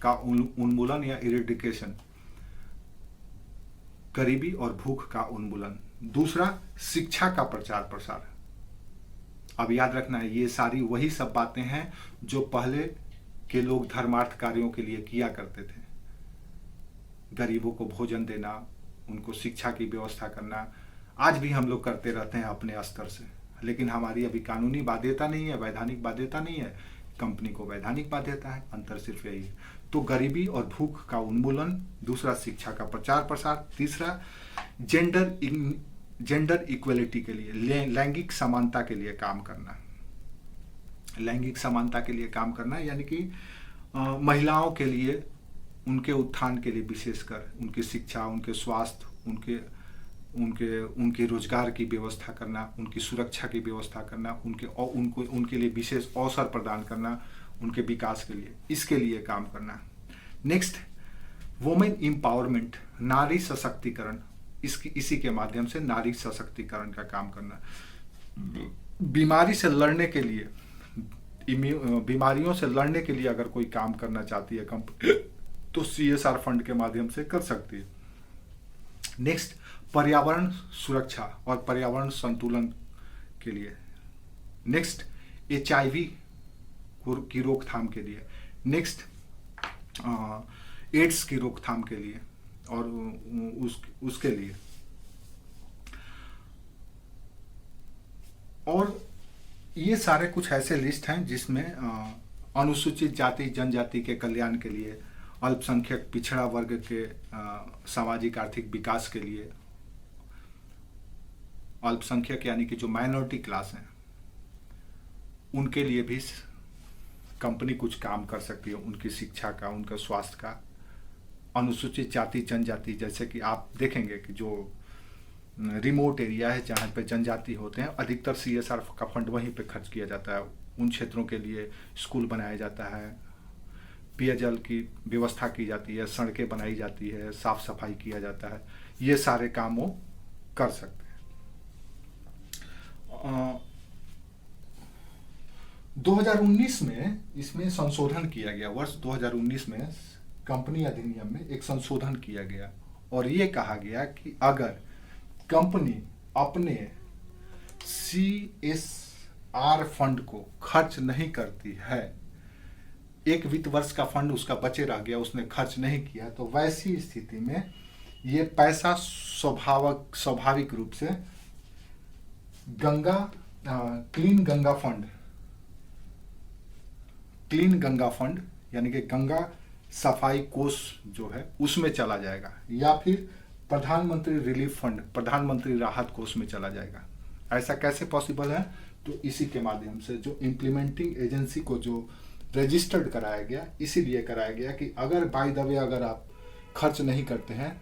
का उन्मूलन या इरेडिकेशन, गरीबी और भूख का उन्मूलन। दूसरा शिक्षा का प्रचार प्रसार। अब याद रखना है ये सारी वही सब बातें हैं जो पहले के लोग धर्मार्थ कार्यों के लिए किया करते थे। गरीबों को भोजन देना, उनको शिक्षा की व्यवस्था करना, आज भी हम लोग करते रहते हैं अपने स्तर से, लेकिन हमारी अभी कानूनी बाध्यता नहीं है, वैधानिक बाध्यता नहीं है, कंपनी को वैधानिक बाध्यता है, अंतर सिर्फ यही है। तो गरीबी और भूख का उन्मूलन, दूसरा शिक्षा का प्रचार प्रसार, तीसरा जेंडर इक्वलिटी के लिए, लैंगिक समानता के लिए काम करना। लैंगिक समानता के लिए काम करना यानी कि महिलाओं के लिए, उनके उत्थान के लिए, विशेषकर उनकी शिक्षा, उनके स्वास्थ्य, उनके रोजगार की व्यवस्था करना, उनकी सुरक्षा की व्यवस्था करना, उनके लिए विशेष अवसर प्रदान करना, उनके विकास के लिए, इसके लिए काम करना। नेक्स्ट, वुमेन एम्पावरमेंट, नारी सशक्तिकरण, इसी के माध्यम से नारी सशक्तिकरण का काम करना। बीमारी से लड़ने के लिए, बीमारियों से लड़ने के लिए अगर कोई काम करना चाहती है कंपनी तो CSR फंड के माध्यम से कर सकती है। नेक्स्ट, पर्यावरण सुरक्षा और पर्यावरण संतुलन के लिए। नेक्स्ट, HIV की रोकथाम के लिए। नेक्स्ट, एड्स की रोकथाम के लिए और उसके लिए। और ये सारे कुछ ऐसे लिस्ट हैं जिसमें अनुसूचित जाति जनजाति के कल्याण के लिए, अल्पसंख्यक पिछड़ा वर्ग के सामाजिक आर्थिक विकास के लिए, अल्पसंख्यक यानी कि जो माइनॉरिटी क्लास हैं उनके लिए भी कंपनी कुछ काम कर सकती है, उनकी शिक्षा का, उनके स्वास्थ्य का। अनुसूचित जाति जनजाति, जैसे कि आप देखेंगे कि जो रिमोट एरिया है जहाँ पे जनजाति होते हैं, अधिकतर CSR का फंड वहीं पे खर्च किया जाता है। उन क्षेत्रों के लिए स्कूल बनाया जाता है, पेयजल की व्यवस्था की जाती है, सड़कें बनाई जाती है, साफ सफाई किया जाता है। ये सारे काम वो कर सकते हैं। 2019 में इसमें संशोधन किया गया। वर्ष 2019 में कंपनी अधिनियम में एक संशोधन किया गया और ये कहा गया कि अगर कंपनी अपने CSR फंड को खर्च नहीं करती है, एक वित्त वर्ष का फंड उसका बचे रह गया, उसने खर्च नहीं किया, तो वैसी स्थिति में ये पैसा स्वाभाविक रूप से क्लीन गंगा फंड यानी कि गंगा सफाई कोष जो है उसमें चला जाएगा, या फिर प्रधानमंत्री रिलीफ फंड, प्रधानमंत्री राहत कोष में चला जाएगा। ऐसा कैसे पॉसिबल है? तो इसी के माध्यम से जो इम्प्लीमेंटिंग एजेंसी को जो रजिस्टर्ड कराया गया, इसीलिए कराया गया कि अगर बाय द वे अगर आप खर्च नहीं करते हैं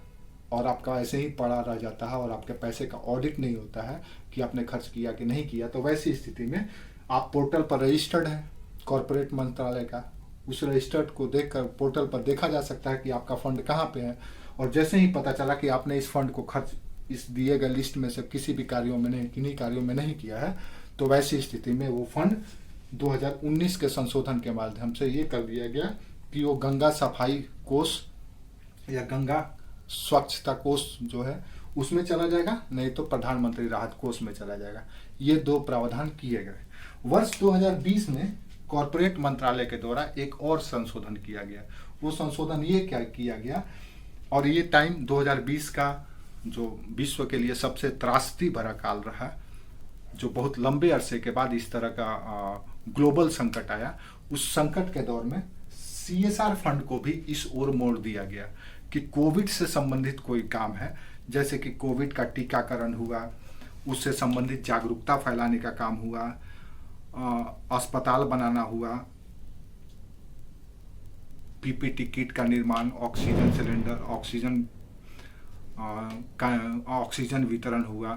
और आपका ऐसे ही पड़ा रह जाता है और आपके पैसे का ऑडिट नहीं होता है कि आपने खर्च किया कि नहीं किया, तो वैसी स्थिति में आप पोर्टल पर रजिस्टर्ड हैं कॉर्पोरेट मंत्रालय का, उस रजिस्टर्ड को देखकर पोर्टल पर देखा जा सकता है कि आपका फंड कहाँ पे है। और जैसे ही पता चला कि आपने इस फंड को खर्च इस दिए गए लिस्ट में से किसी भी कार्यों में नहीं, किन्हीं कार्यों में नहीं किया है, तो वैसी स्थिति में वो फंड 2019 के संशोधन के माध्यम से ये कर दिया गया कि वो गंगा सफाई कोष या गंगा स्वच्छता कोष जो है उसमें चला जाएगा, नहीं तो प्रधानमंत्री राहत कोष में चला जाएगा। ये दो प्रावधान किए गए। वर्ष 2020 में कॉर्पोरेट मंत्रालय के द्वारा एक और संशोधन किया गया। वो संशोधन ये क्या किया गया, और ये टाइम 2020 का जो विश्व के लिए सबसे त्रासदी भरा काल रहा, जो बहुत लंबे अरसे के बाद इस तरह का ग्लोबल संकट आया, उस संकट के दौर में CSR फंड को भी इस ओर मोड़ दिया गया कि कोविड से संबंधित कोई काम है, जैसे कि कोविड का टीकाकरण हुआ, उससे संबंधित जागरूकता फैलाने का काम हुआ, अस्पताल बनाना हुआ, PPT किट का निर्माण, ऑक्सीजन सिलेंडर, ऑक्सीजन वितरण हुआ,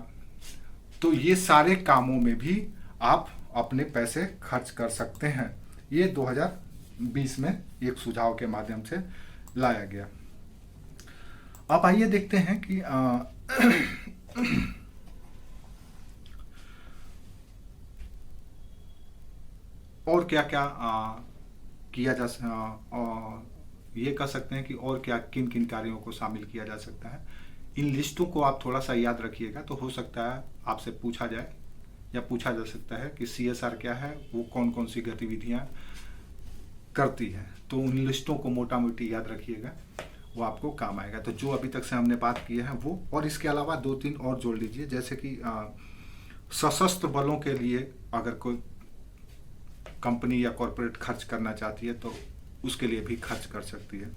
तो ये सारे कामों में भी आप अपने पैसे खर्च कर सकते हैं। ये 2020 में एक सुझाव के माध्यम से लाया गया। अब आइए देखते हैं कि और क्या क्या किया जा ये कह सकते हैं कि और क्या किन किन कार्यों को शामिल किया जा सकता है। इन लिस्टों को आप थोड़ा सा याद रखिएगा, तो हो सकता है आपसे पूछा जाए या पूछा जा सकता है कि CSR क्या है, वो कौन कौन सी गतिविधियां करती है। तो उन लिस्टों को मोटा मोटी याद रखिएगा, वो आपको काम आएगा। तो जो अभी तक से हमने बात की है वो, और इसके अलावा 2-3 और जोड़ लीजिए, जैसे कि सशस्त्र बलों के लिए अगर कोई कंपनी या कॉर्पोरेट खर्च करना चाहती है तो उसके लिए भी खर्च कर सकती है।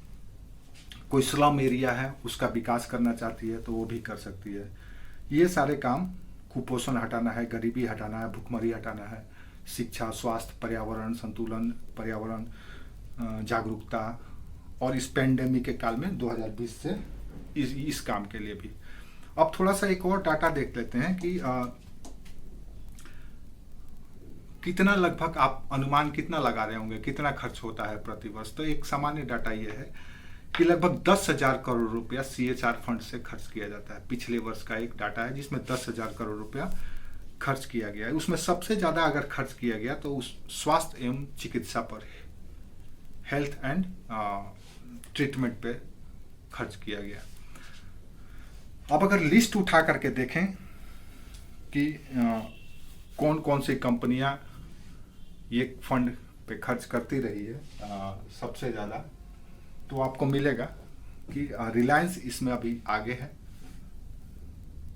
कोई स्लम एरिया है उसका विकास करना चाहती है तो वो भी कर सकती है। ये सारे काम, कुपोषण हटाना है, गरीबी हटाना है, भुखमरी हटाना है, शिक्षा, स्वास्थ्य, पर्यावरण संतुलन, पर्यावरण जागरूकता, और इस पेंडेमिक के काल में 2020 से इस काम के लिए भी। अब थोड़ा सा एक और डाटा देख लेते हैं कि कितना लगभग आप अनुमान कितना लगा रहे होंगे, कितना खर्च होता है प्रति वर्ष। तो एक सामान्य डाटा ये है कि लगभग 10,000 करोड़ रुपया CSR फंड से खर्च किया जाता है। पिछले वर्ष का एक डाटा है जिसमें 10,000 करोड़ रुपया खर्च किया गया है। उसमें सबसे ज़्यादा अगर खर्च किया गया तो उस स्वास्थ्य एवं चिकित्सा पर, हेल्थ एंड ट्रीटमेंट पे खर्च किया गया। अब अगर लिस्ट उठा करके देखें कि कौन कौन सी कंपनियां ये फंड पे खर्च करती रही है सबसे ज़्यादा, तो आपको मिलेगा कि रिलायंस इसमें अभी आगे है,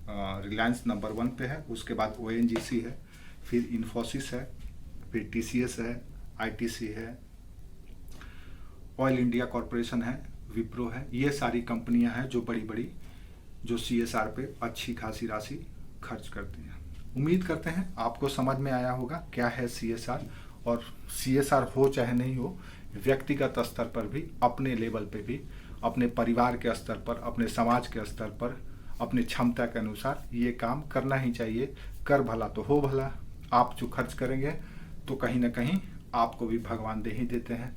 रिलायंस नंबर 1 पे है, उसके बाद ONGC है, फिर इन्फोसिस है, फिर TCS है, ITC है, ऑयल इंडिया कॉरपोरेशन है, विप्रो है। ये सारी कंपनियां हैं जो बड़ी बड़ी जो CSR पे अच्छी खासी राशि खर्च करती हैं। उम्मीद करते हैं आपको समझ में आया होगा क्या है CSR, और CSR हो चाहे नहीं हो, व्यक्तिगत स्तर पर भी, अपने लेवल पे भी, अपने परिवार के स्तर पर, अपने समाज के स्तर पर, अपनी क्षमता के अनुसार ये काम करना ही चाहिए। कर भला तो हो भला। आप जो खर्च करेंगे तो कहीं ना कहीं आपको भी भगवान दे ही देते हैं।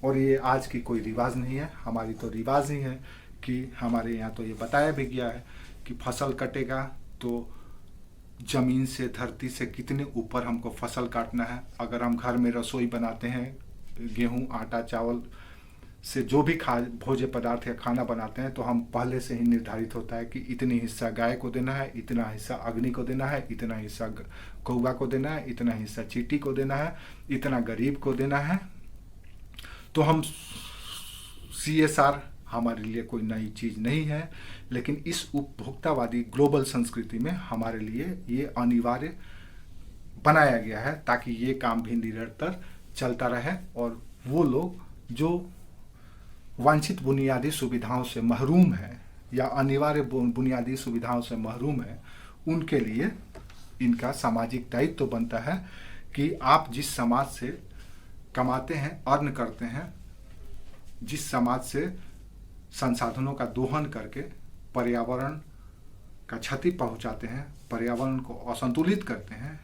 और ये आज की कोई रिवाज नहीं है, हमारी तो रिवाज ही है कि हमारे यहाँ तो ये बताया भी गया है कि फसल कटेगा तो जमीन से, धरती से कितने ऊपर हमको फसल काटना है। अगर हम घर में रसोई बनाते हैं, गेहूं, आटा, चावल से जो भी भोज्य पदार्थ या खाना बनाते हैं, तो हम पहले से ही निर्धारित होता है कि इतनी हिस्सा गाय को देना है, इतना हिस्सा अग्नि को देना है, इतना हिस्सा कौवा को देना है, इतना हिस्सा चींटी को देना है, इतना गरीब को देना है। तो हम CSR हमारे लिए कोई नई चीज नहीं है, लेकिन इस उपभोक्तावादी ग्लोबल संस्कृति में हमारे लिए ये अनिवार्य बनाया गया है ताकि ये काम भी निरंतर चलता रहे, और वो लोग जो वांछित बुनियादी सुविधाओं से महरूम है या अनिवार्य बुनियादी सुविधाओं से महरूम है, उनके लिए इनका सामाजिक दायित्व तो बनता है कि आप जिस समाज से कमाते हैं, अर्न करते हैं, जिस समाज से संसाधनों का दोहन करके पर्यावरण का क्षति पहुंचाते हैं, पर्यावरण को असंतुलित करते हैं,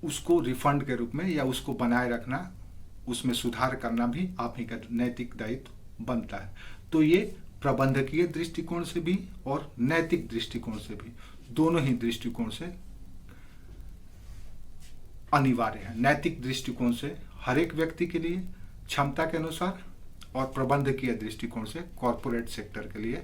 उसको रिफंड के रूप में या उसको बनाए रखना, उसमें सुधार करना भी आप ही का नैतिक दायित्व बनता है। तो ये प्रबंधकीय दृष्टिकोण से भी और नैतिक दृष्टिकोण से भी, दोनों ही दृष्टिकोण से अनिवार्य है। नैतिक दृष्टिकोण से हर एक व्यक्ति के लिए क्षमता के अनुसार, और प्रबंधकीय दृष्टिकोण से कॉरपोरेट सेक्टर के लिए